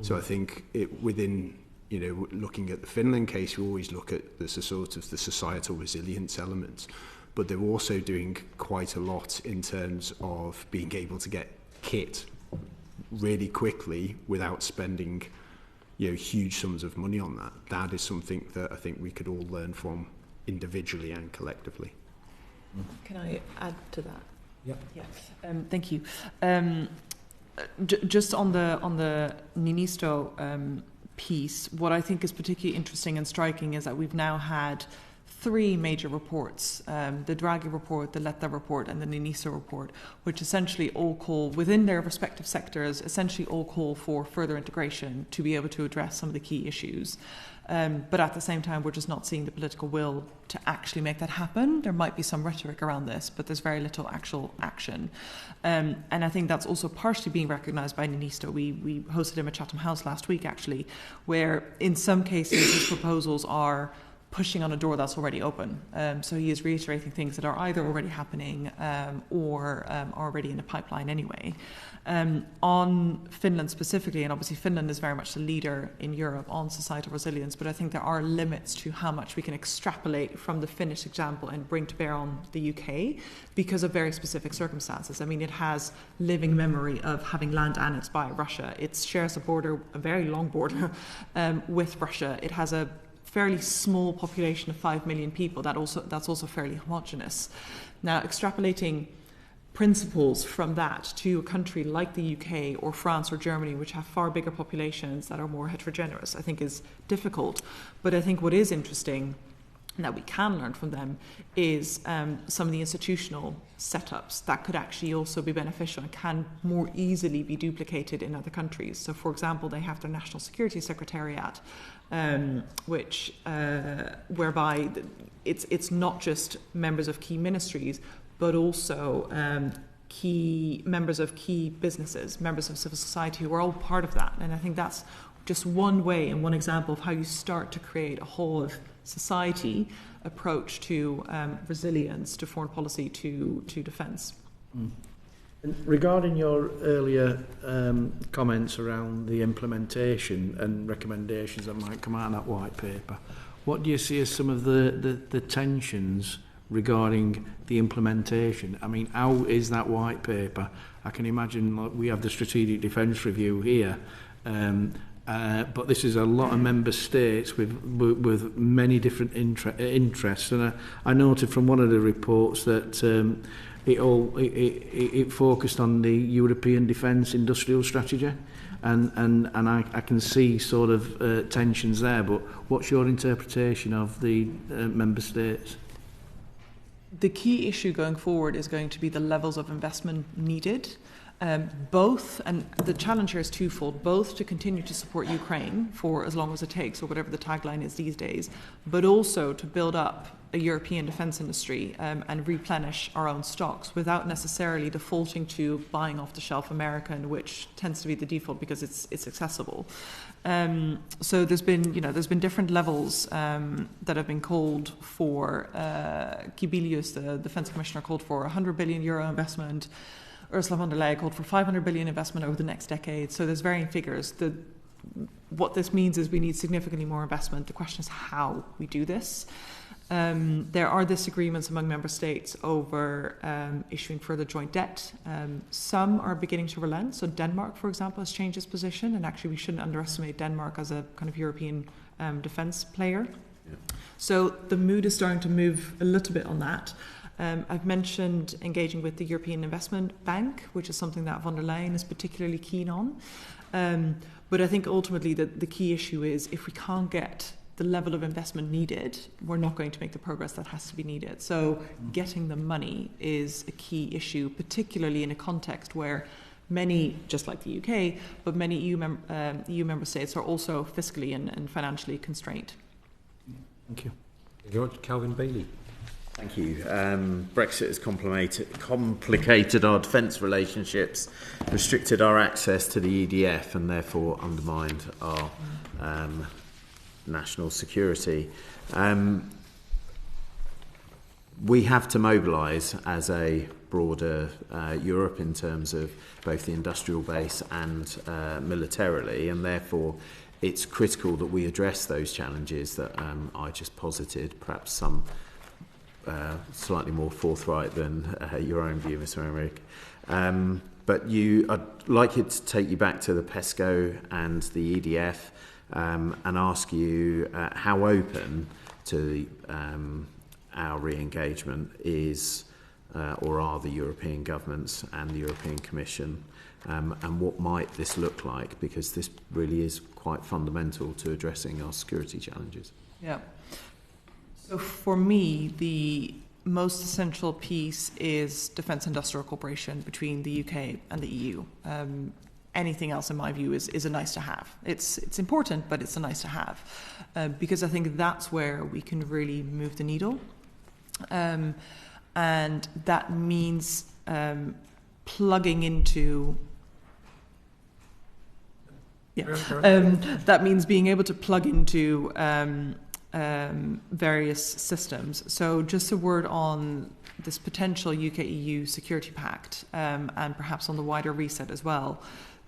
So I think within, you know, looking at the Finland case, we always look at the sort of the societal resilience elements, but they're also doing quite a lot in terms of being able to get kit really quickly without spending, you know, huge sums of money on that. That is something that I think we could all learn from individually and collectively. Can I add to that? Yeah. Yes. Thank you. Just on the Niinisto piece, what I think is particularly interesting and striking is that we've now had 3 major reports, the Draghi report, the Letta report, and the Niinisto report, which essentially all call, within their respective sectors, essentially all call for further integration to be able to address some of the key issues. But at the same time, we're just not seeing the political will to actually make that happen. There might be some rhetoric around this, but there's very little actual action. And I think that's also partially being recognised by Niinisto. We hosted him at Chatham House last week, actually, where in some cases his proposals are pushing on a door that's already open. So he is reiterating things that are either already happening or are already in the pipeline anyway. On Finland specifically, and obviously Finland is very much the leader in Europe on societal resilience, but I think there are limits to how much we can extrapolate from the Finnish example and bring to bear on the UK because of very specific circumstances. I mean, it has living memory of having land annexed by Russia. It shares a border, a very long border, with Russia. It has a fairly small population of 5 million people. That's also fairly homogenous. Now, extrapolating principles from that to a country like the UK or France or Germany, which have far bigger populations that are more heterogeneous, I think is difficult. But I think what is interesting that we can learn from them is some of the institutional setups that could actually also be beneficial and can more easily be duplicated in other countries. So, for example, they have their National Security Secretariat, which whereby it's not just members of key ministries, but also key members of key businesses, members of civil society who are all part of that. And I think that's just one way and one example of how you start to create a whole of society approach to resilience, to foreign policy, to defence. And regarding your earlier comments around the implementation and recommendations that might come out of that white paper, what do you see as some of the tensions regarding the implementation? I mean, how is that white paper? I can imagine, like, we have the Strategic Defence Review here, but this is a lot of member states with many different interests. And I noted from one of the reports that it focused on the European Defence Industrial Strategy, and I can see sort of tensions there. But what's your interpretation of the member states? The key issue going forward is going to be the levels of investment needed, both, and the challenge here is twofold, both to continue to support Ukraine for as long as it takes, or whatever the tagline is these days, but also to build up a European defence industry and replenish our own stocks without necessarily defaulting to buying off the shelf American, which tends to be the default because it's accessible. So there's been different levels that have been called for. Kibilius, the defence commissioner, called for €100 billion investment. Ursula von der Leyen called for 500 billion investment over the next decade. So there's varying figures. what this means is we need significantly more investment. The question is how we do this. There are disagreements among member states over issuing further joint debt. Some are beginning to relent. So Denmark, for example, has changed its position, and actually we shouldn't underestimate Denmark as a kind of European defence player. Yeah. So the mood is starting to move a little bit on that. I've mentioned engaging with the European Investment Bank, which is something that von der Leyen is particularly keen on. But I think ultimately the key issue is if we can't get the level of investment needed, we're not going to make the progress that has to be needed. So getting the money is a key issue, particularly in a context where many, just like the UK, but many EU member states are also fiscally and financially constrained. Thank you. Thank you very much. Calvin Bailey. Thank you. Brexit has complicated our defence relationships, restricted our access to the EDF, and therefore undermined our national security. We have to mobilise as a broader Europe in terms of both the industrial base and militarily, and therefore it's critical that we address those challenges that I just posited, perhaps some slightly more forthright than your own view, Mr. Emmerich. But I'd like it to take you back to the PESCO and the EDF and ask you how open to our re-engagement is or are the European governments and the European Commission, and what might this look like, because this really is quite fundamental to addressing our security challenges. Yeah. So for me, the most essential piece is defence industrial cooperation between the UK and the EU. Anything else, in my view, is a nice to have. It's important, but it's a nice to have, because I think that's where we can really move the needle, and that means plugging into. That means being able to plug into various systems. So just a word on this potential UK-EU security pact, and perhaps on the wider reset as well.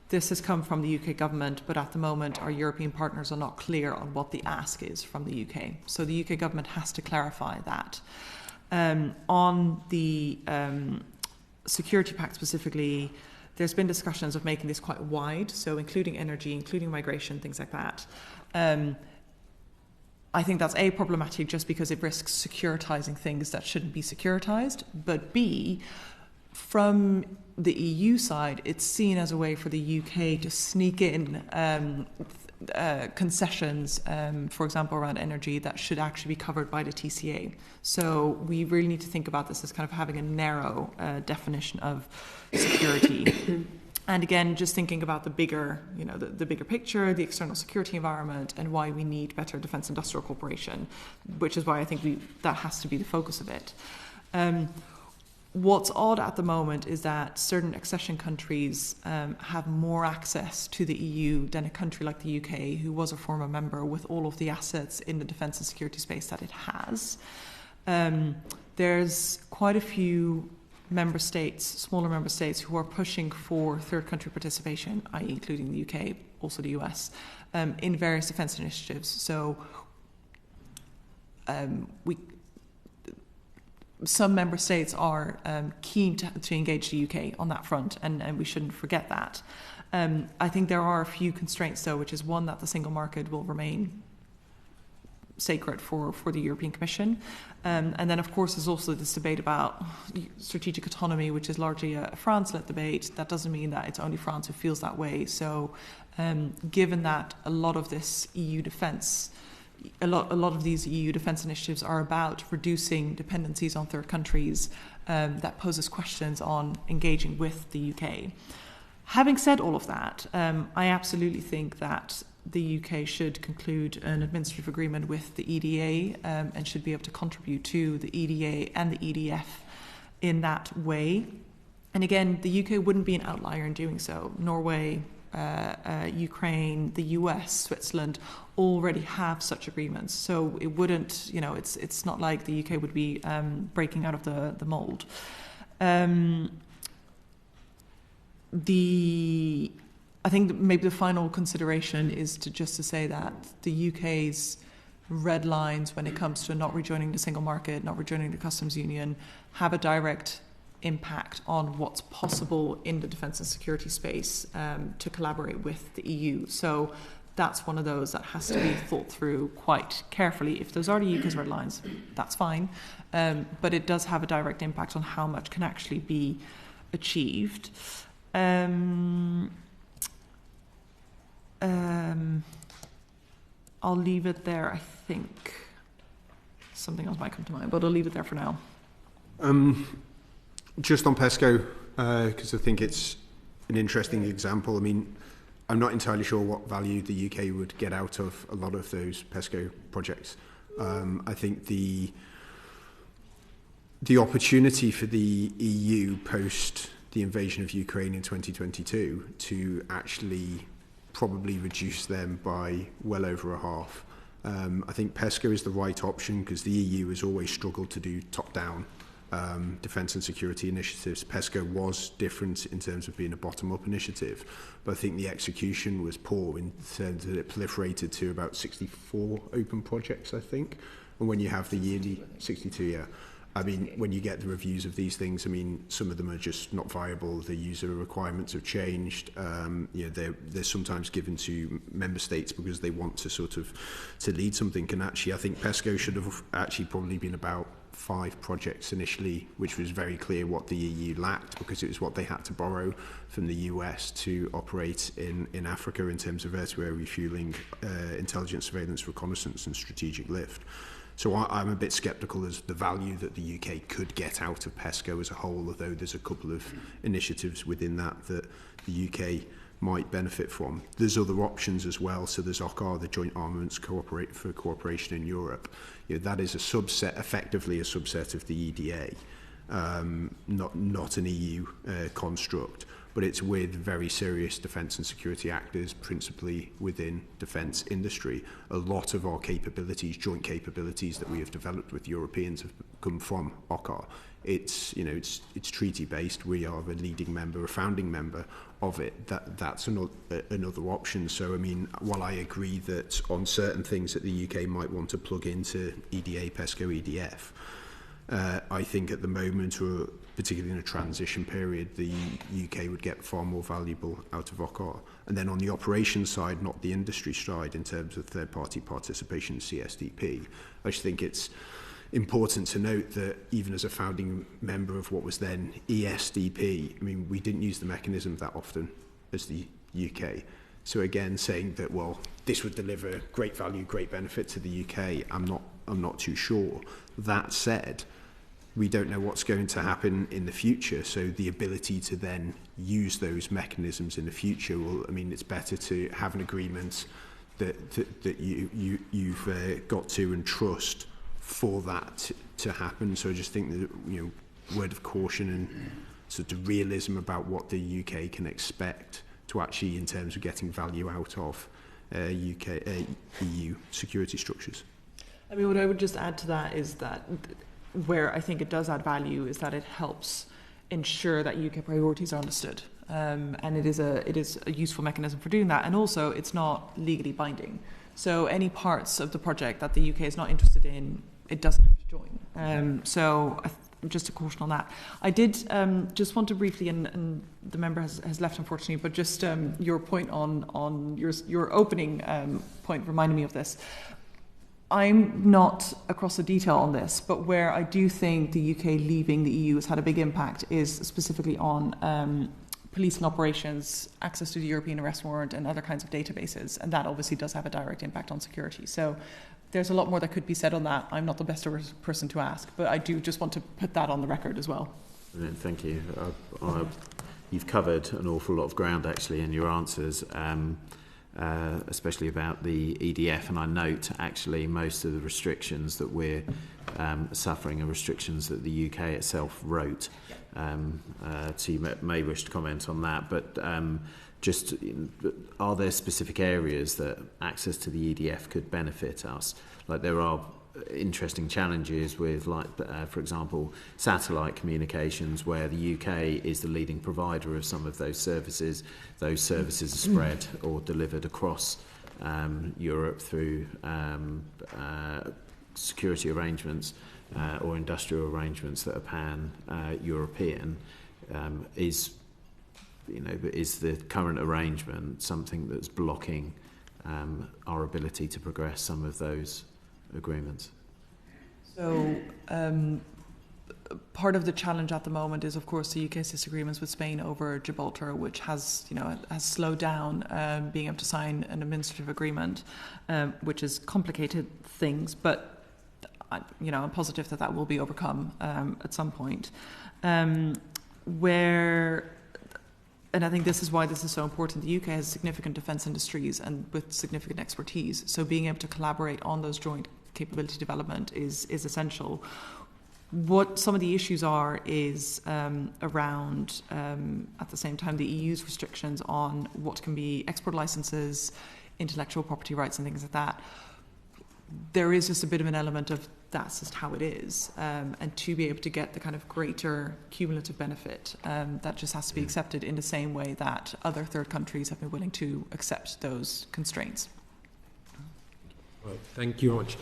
This has come from the UK government, but at the moment our European partners are not clear on what the ask is from the UK. So the UK government has to clarify that. On the security pact specifically, there's been discussions of making this quite wide, so including energy, including migration, things like that. I think that's A, problematic just because it risks securitizing things that shouldn't be securitized, but B, from the EU side, it's seen as a way for the UK to sneak in concessions, for example, around energy that should actually be covered by the TCA. So we really need to think about this as kind of having a narrow definition of security. And again, just thinking about the bigger, the bigger picture, the external security environment, and why we need better defence industrial cooperation, which is why I think that has to be the focus of it. What's odd at the moment is that certain accession countries have more access to the EU than a country like the UK, who was a former member, with all of the assets in the defence and security space that it has. There's quite a few member states, smaller member states, who are pushing for third country participation, i.e. including the UK, also the US, in various defence initiatives. So some member states are keen to engage the UK on that front, and we shouldn't forget that. I think there are a few constraints, though, which is one, that the single market will remain sacred for the European Commission. And then, of course, there's also this debate about strategic autonomy, which is largely a France-led debate. That doesn't mean that it's only France who feels that way. So given that a lot of this EU defence, a lot of these EU defence initiatives are about reducing dependencies on third countries, that poses questions on engaging with the UK. Having said all of that, I absolutely think that the UK should conclude an administrative agreement with the EDA and should be able to contribute to the EDA and the EDF in that way. And again, the UK wouldn't be an outlier in doing so. Norway, Ukraine, the US, Switzerland already have such agreements. So it wouldn't, it's not like the UK would be breaking out of the mold. I think maybe the final consideration is to say that the UK's red lines when it comes to not rejoining the single market, not rejoining the customs union, have a direct impact on what's possible in the defence and security space to collaborate with the EU. So that's one of those that has to be thought through quite carefully. If those are the UK's red lines, that's fine. But it does have a direct impact on how much can actually be achieved. I'll leave it there. I think something else might come to mind, but I'll leave it there for now. Just on PESCO, because I think it's an interesting example. I mean, I'm not entirely sure what value the UK would get out of a lot of those PESCO projects. I think the opportunity for the EU post the invasion of Ukraine in 2022 to actually probably reduce them by well over a half. I think PESCO is the right option because the EU has always struggled to do top-down defence and security initiatives. PESCO was different in terms of being a bottom-up initiative, but I think the execution was poor in terms that it proliferated to about 64 open projects, I think. And when you have the yearly 62, yeah. I mean, when you get the reviews of these things, I mean, some of them are just not viable. The user requirements have changed. They're sometimes given to member states because they want to sort of to lead something. And actually, I think PESCO should have actually probably been about 5 projects initially, which was very clear what the EU lacked because it was what they had to borrow from the US to operate in Africa in terms of air-to-air refueling, intelligence, surveillance, reconnaissance, and strategic lift. So I'm a bit sceptical as the value that the UK could get out of PESCO as a whole, although there's a couple of initiatives within that the UK might benefit from. There's other options as well. So there's OCCAR, the Joint Armaments Cooperation in Europe. That is a subset, effectively a subset of the EDA, not an EU construct. But it's with very serious defence and security actors, principally within defence industry. A lot of our capabilities, joint capabilities that we have developed with Europeans have come from OCCAR. It's treaty based. We are a leading member, a founding member of it. That's another option. So I mean, while I agree that on certain things that the UK might want to plug into EDA, PESCO, EDF, I think at the moment, or particularly in a transition period, the UK would get far more valuable out of OCCAR. And then on the operations side, not the industry side, in terms of third-party participation in CSDP, I just think it's important to note that even as a founding member of what was then ESDP, I mean, we didn't use the mechanism that often as the UK. So again, saying that, well, this would deliver great value, great benefit to the UK, I'm not too sure. That said, we don't know what's going to happen in the future, so the ability to then use those mechanisms in the future, well, I mean, it's better to have an agreement that you've got to and trust for that to happen. So I just think that, word of caution and sort of realism about what the UK can expect to actually, in terms of getting value out of EU security structures. I mean, what I would just add to that is that where I think it does add value is that it helps ensure that UK priorities are understood. And it is a useful mechanism for doing that. And also, it's not legally binding. So any parts of the project that the UK is not interested in, it doesn't have to join. So just a caution on that. I did just want to briefly, and the member has left unfortunately, but just your point on your opening point reminded me of this. I'm not across the detail on this, but where I do think the UK leaving the EU has had a big impact is specifically on policing operations, access to the European arrest warrant and other kinds of databases, and that obviously does have a direct impact on security. So there's a lot more that could be said on that. I'm not the best person to ask, but I do just want to put that on the record as well. Brilliant, thank you. You've covered an awful lot of ground actually in your answers. Especially about the EDF, and I note actually most of the restrictions that we're suffering are restrictions that the UK itself wrote. So you may wish to comment on that, but just are there specific areas that access to the EDF could benefit us? Like there are interesting challenges with, like, for example, satellite communications, where the UK is the leading provider of some of those services. Those services are spread or delivered across Europe through security arrangements or industrial arrangements that are pan-European. Is the current arrangement something that's blocking our ability to progress some of those agreements? So part of the challenge at the moment is, of course, the UK's disagreements with Spain over Gibraltar, which has slowed down being able to sign an administrative agreement, which has complicated things. But I'm positive that will be overcome at some point. And I think this is why this is so important. The UK has significant defence industries and with significant expertise. So being able to collaborate on those joint capability development is essential. What some of the issues are is around, at the same time, the EU's restrictions on what can be export licenses, intellectual property rights and things like that. There is just a bit of an element of that's just how it is. And to be able to get the kind of greater cumulative benefit, that just has to be accepted in the same way that other third countries have been willing to accept those constraints. Well, thank you very much.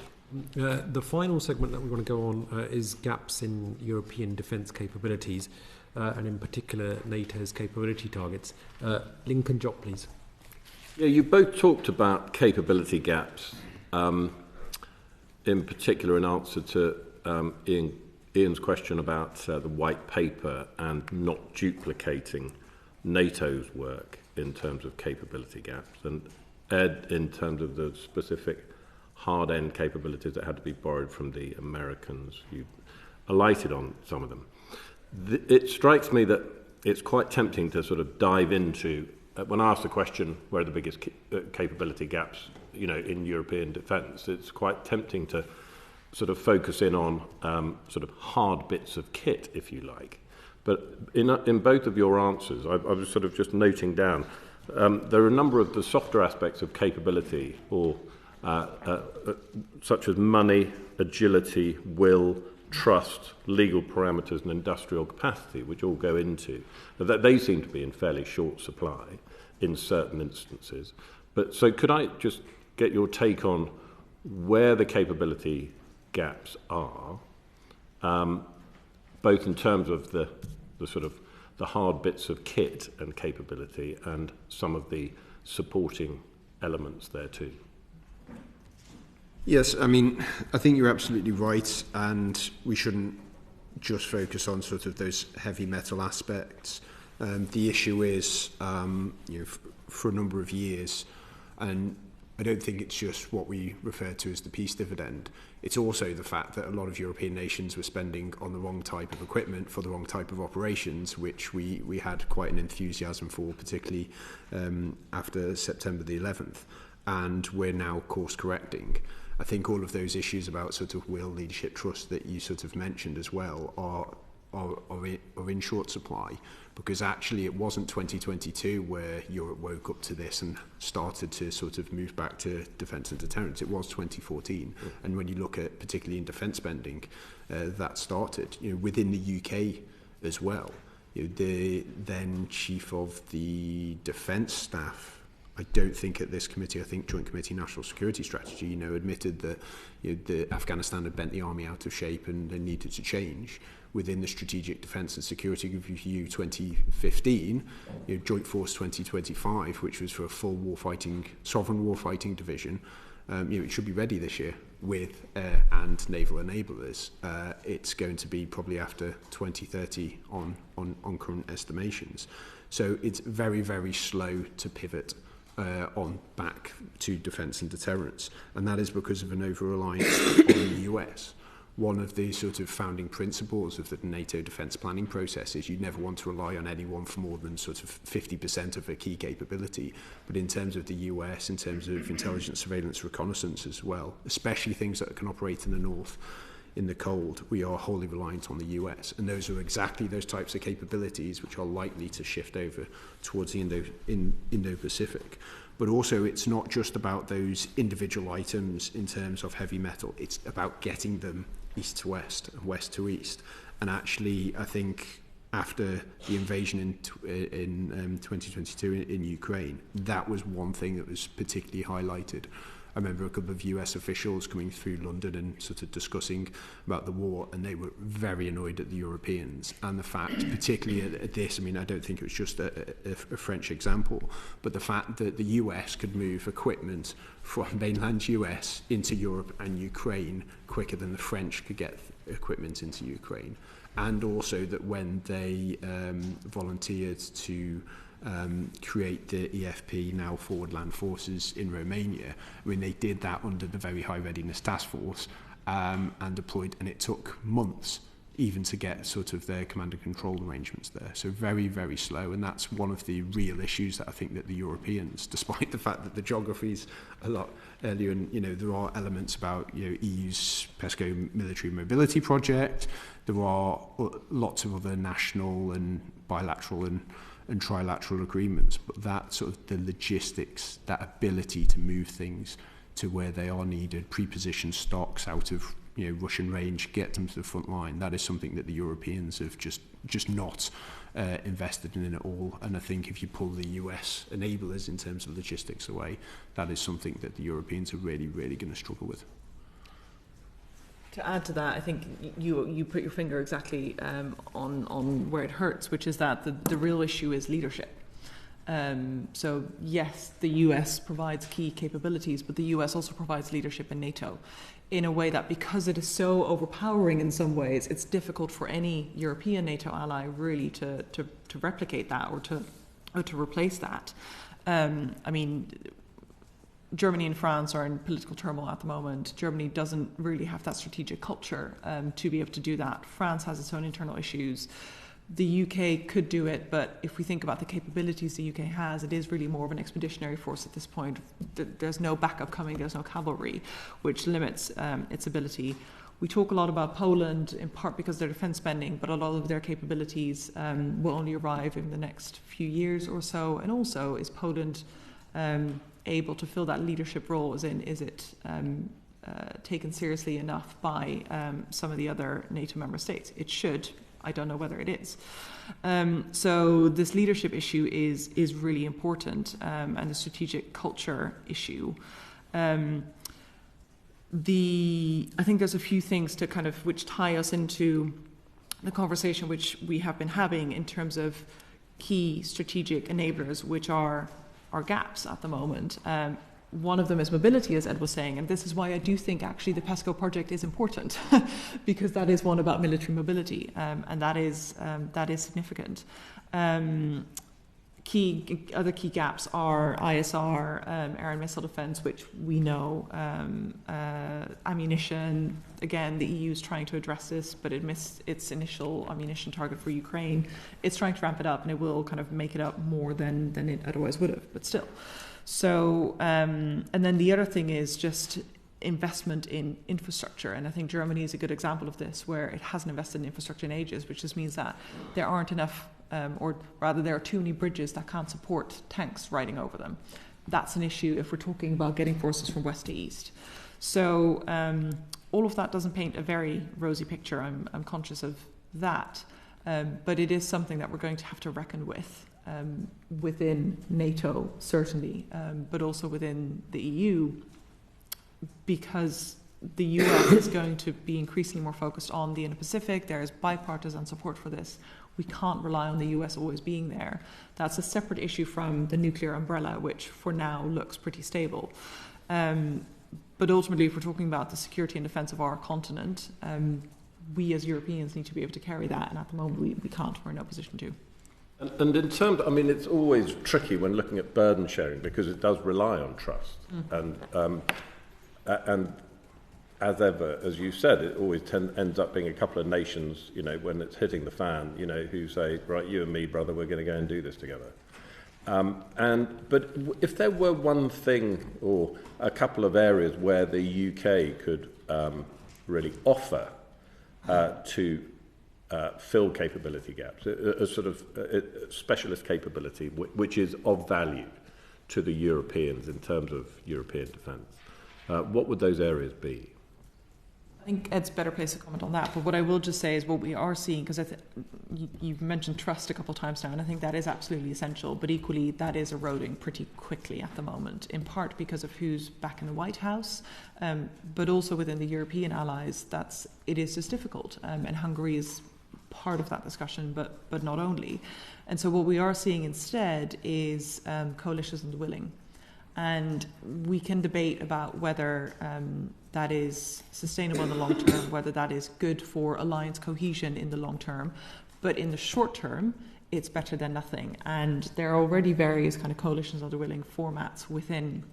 The final segment that we want to go on is gaps in European defence capabilities, and in particular NATO's capability targets. Lincoln Jopp, please. Yeah, you both talked about capability gaps. In particular, in answer to Ian's question about the white paper and not duplicating NATO's work in terms of capability gaps, and Ed in terms of the specific hard-end capabilities that had to be borrowed from the Americans. You alighted on some of them. It strikes me that it's quite tempting to sort of dive into, when I ask the question, where are the biggest capability gaps, in European defence, it's quite tempting to sort of focus in on sort of hard bits of kit, if you like. But in both of your answers, I was sort of just noting down, there are a number of the softer aspects of capability, or such as money, agility, will, trust, legal parameters and industrial capacity, which all go into, that they seem to be in fairly short supply in certain instances. But so could I just get your take on where the capability gaps are, both in terms of the sort of the hard bits of kit and capability and some of the supporting elements there too? Yes, I mean, I think you're absolutely right, and we shouldn't just focus on sort of those heavy metal aspects. The issue is, for a number of years, and I don't think it's just what we refer to as the peace dividend. It's also the fact that a lot of European nations were spending on the wrong type of equipment for the wrong type of operations, which we had quite an enthusiasm for, particularly after September the 11th. And we're now course correcting. I think all of those issues about sort of will, leadership, trust that you sort of mentioned as well are in short supply, because actually it wasn't 2022 where Europe woke up to this and started to sort of move back to defence and deterrence. It was 2014. And when you look at, particularly in defence spending, that started within the UK as well. The then chief of the defence staff, I don't think at this committee, I think Joint Committee National Security Strategy, admitted that the Afghanistan had bent the army out of shape and needed to change. Within the Strategic Defence and Security Review 2015, Joint Force 2025, which was for a full sovereign warfighting division, it should be ready this year with air and naval enablers. It's going to be probably after 2030 on current estimations. So it's very, very slow to pivot on back to defence and deterrence, and that is because of an over-reliance on the US. One of the sort of founding principles of the NATO defence planning process is you never want to rely on anyone for more than sort of 50% of a key capability. But in terms of the US, in terms of intelligence, surveillance, reconnaissance as well, especially things that can operate in the north, in the cold, we are wholly reliant on the US. And those are exactly those types of capabilities which are likely to shift over towards the Indo-Pacific. But also it's not just about those individual items in terms of heavy metal, it's about getting them east to west and west to east. And actually, I think after the invasion in 2022 in Ukraine, that was one thing that was particularly highlighted. I remember a couple of US officials coming through London and sort of discussing about the war, and they were very annoyed at the Europeans. And the fact, particularly at this, I mean, I don't think it was just a French example, but the fact that the US could move equipment from mainland US into Europe and Ukraine quicker than the French could get equipment into Ukraine. And also that when they volunteered to create the EFP, now Forward Land Forces, in Romania. I mean, they did that under the Very High Readiness Task Force and deployed, and it took months even to get sort of their command and control arrangements there. So very, very slow, and that's one of the real issues that I think that the Europeans, despite the fact that the geography's a lot earlier, and there are elements about EU's PESCO military mobility project, there are lots of other national and bilateral and trilateral agreements, but that sort of the logistics, that ability to move things to where they are needed, pre-position stocks out of Russian range, get them to the front line, that is something that the Europeans have just not invested in at all. And I think if you pull the US enablers in terms of logistics away, that is something that the Europeans are really, really going to struggle with. To add to that, I think you put your finger exactly on where it hurts, which is that the real issue is leadership. So yes, the US provides key capabilities, but the US also provides leadership in NATO in a way that, because it is so overpowering in some ways, it's difficult for any European NATO ally really to replicate that or to replace that. I mean, Germany and France are in political turmoil at the moment. Germany doesn't really have that strategic culture to be able to do that. France has its own internal issues. The UK could do it, but if we think about the capabilities the UK has, it is really more of an expeditionary force at this point. There's no backup coming, there's no cavalry, which limits its ability. We talk a lot about Poland, in part because of their defence spending, but a lot of their capabilities will only arrive in the next few years or so. And also, is Poland able to fill that leadership role? Is it taken seriously enough by some of the other NATO member states? It should. I don't know whether it is. So this leadership issue is really important, and the strategic culture issue. I think there's a few things to kind of which tie us into the conversation which we have been having in terms of key strategic enablers, which are gaps at the moment. One of them is mobility, as Ed was saying, and this is why I do think actually the PESCO project is important, because that is one about military mobility, and that is significant. Other key gaps are ISR, air and missile defence, which we know, ammunition. Again, the EU is trying to address this, but it missed its initial ammunition target for Ukraine. It's trying to ramp it up, and it will kind of make it up more than it otherwise would have, but still. So, and then the other thing is just investment in infrastructure. And I think Germany is a good example of this, where it hasn't invested in infrastructure in ages, which just means that there aren't enough, or rather there are too many bridges that can't support tanks riding over them. That's an issue if we're talking about getting forces from west to east. So all of that doesn't paint a very rosy picture. I'm conscious of that. But it is something that we're going to have to reckon with. Within NATO, certainly, but also within the EU, because the US is going to be increasingly more focused on the Indo-Pacific. There is bipartisan support for this. We can't rely on the US always being there. That's a separate issue from the nuclear umbrella, which for now looks pretty stable. But ultimately, if we're talking about the security and defence of our continent, we as Europeans need to be able to carry that, and at the moment we can't. We're in no position to. And in terms, I mean, it's always tricky when looking at burden sharing because it does rely on trust. And as ever, as you said, it always ends up being a couple of nations, when it's hitting the fan, who say, right, you and me, brother, we're going to go and do this together. But if there were one thing or a couple of areas where the UK could really offer to fill capability gaps, a sort of specialist capability which is of value to the Europeans in terms of European defence, what would those areas be? I think Ed's better placed to comment on that, but what I will just say is what we are seeing, because you've mentioned trust a couple of times now, and I think that is absolutely essential, but equally that is eroding pretty quickly at the moment, in part because of who's back in the White House, but also within the European allies, it is just difficult, and Hungary is part of that discussion, but not only. And so what we are seeing instead is coalitions of the willing. And we can debate about whether that is sustainable in the long term, whether that is good for alliance cohesion in the long term. But in the short term, it's better than nothing. And there are already various kind of coalitions of the willing formats within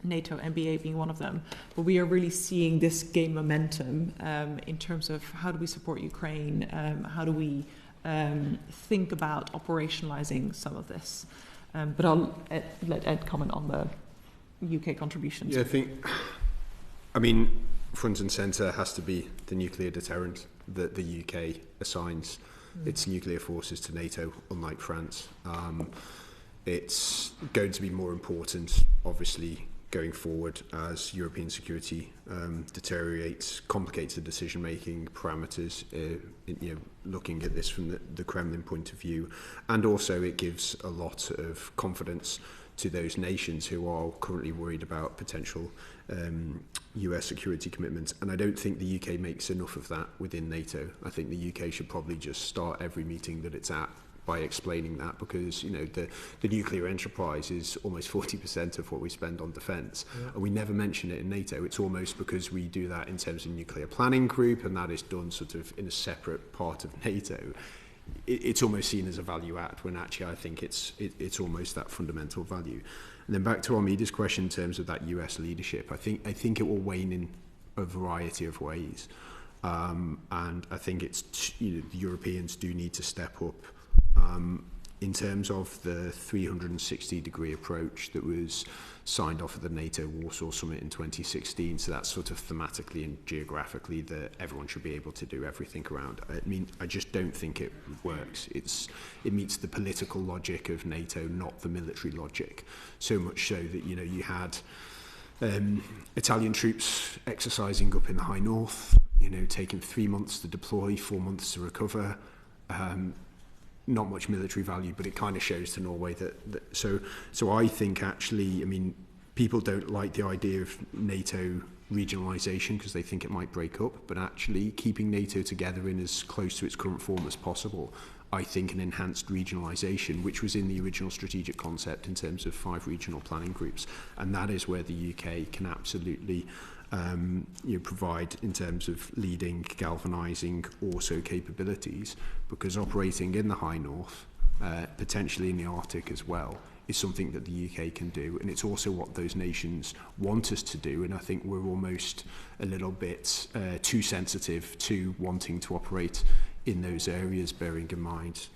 NATO, NBA being one of them. But we are really seeing this gain momentum in terms of how do we support Ukraine, how do we think about operationalizing some of this. But I'll let Ed comment on the UK contributions. Yeah, front and centre has to be the nuclear deterrent that the UK assigns its nuclear forces to NATO, unlike France. It's going to be more important, obviously, going forward as European security deteriorates, complicated decision-making parameters, looking at this from the Kremlin point of view. And also it gives a lot of confidence to those nations who are currently worried about potential US security commitments. And I don't think the UK makes enough of that within NATO. I think the UK should probably just start every meeting that it's at by explaining that, because the nuclear enterprise is almost 40% of what we spend on defence, and we never mention it in NATO. It's almost because we do that in terms of nuclear planning group, and that is done sort of in a separate part of NATO. It's almost seen as a value add, when actually I think it's almost that fundamental value. And then back to Armida's question in terms of that US leadership, I think it will wane in a variety of ways, and I think it's the Europeans do need to step up. In terms of the 360-degree approach that was signed off at the NATO Warsaw Summit in 2016, so that's sort of thematically and geographically that everyone should be able to do everything around. I just don't think it works. It meets the political logic of NATO, not the military logic. So much so that you had Italian troops exercising up in the high north, taking 3 months to deploy, 4 months to recover. Not much military value, but it kind of shows to Norway that so I think actually, people don't like the idea of NATO regionalisation because they think it might break up, but actually keeping NATO together in as close to its current form as possible, I think an enhanced regionalisation, which was in the original strategic concept in terms of 5 regional planning groups, and that is where the UK can absolutely provide in terms of leading, galvanising also capabilities, because operating in the high north, potentially in the Arctic as well, is something that the UK can do, and it's also what those nations want us to do, and I think we're almost a little bit too sensitive to wanting to operate in those areas, bearing in mind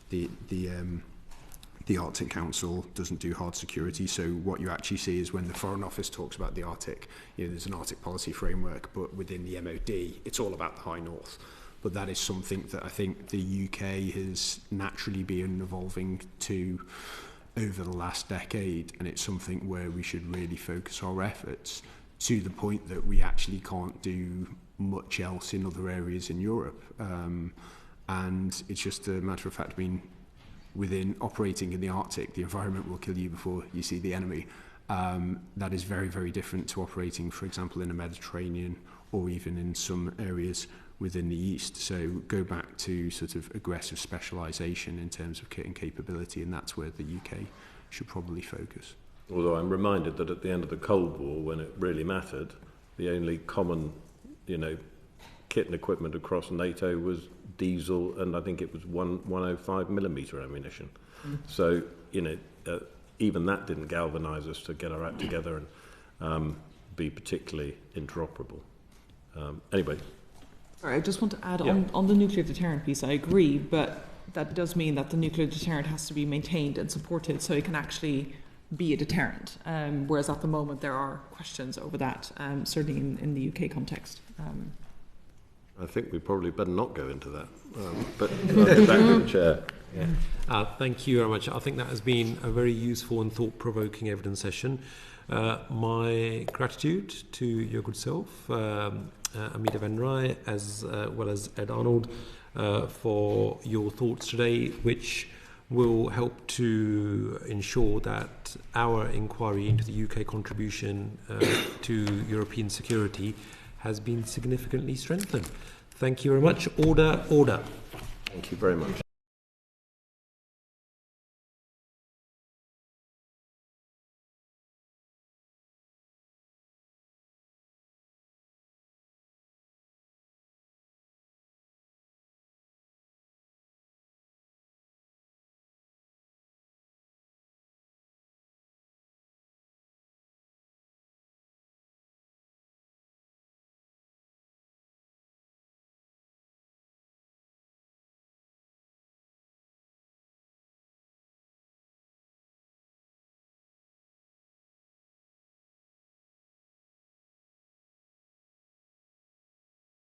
the Arctic Council doesn't do hard security. So what you actually see is when the Foreign Office talks about the Arctic, there's an Arctic policy framework, but within the MOD, it's all about the high north. But that is something that I think the UK has naturally been evolving to over the last decade, and it's something where we should really focus our efforts, to the point that we actually can't do much else in other areas in Europe. And it's just a matter of fact, within operating in the Arctic, the environment will kill you before you see the enemy. That is very, very different to operating, for example, in the Mediterranean or even in some areas within the East. So go back to sort of aggressive specialisation in terms of kit and capability, and that's where the UK should probably focus. Although I'm reminded that at the end of the Cold War, when it really mattered, the only common, kit and equipment across NATO was diesel, and I think it was 105 millimeter ammunition. So even that didn't galvanise us to get our act together and be particularly interoperable. Anyway. Sorry, I just want to add on the nuclear deterrent piece. I agree, but that does mean that the nuclear deterrent has to be maintained and supported so it can actually be a deterrent. Whereas at the moment there are questions over that, certainly in the UK context. I think we probably better not go into that. But I'll get back to the chair. Yeah. Thank you very much. I think that has been a very useful and thought-provoking evidence session. My gratitude to your good self, Armida Van Rij, as well as Ed Arnold, for your thoughts today, which will help to ensure that our inquiry into the UK contribution to European security has been significantly strengthened. Thank you very much. Order. Thank you very much.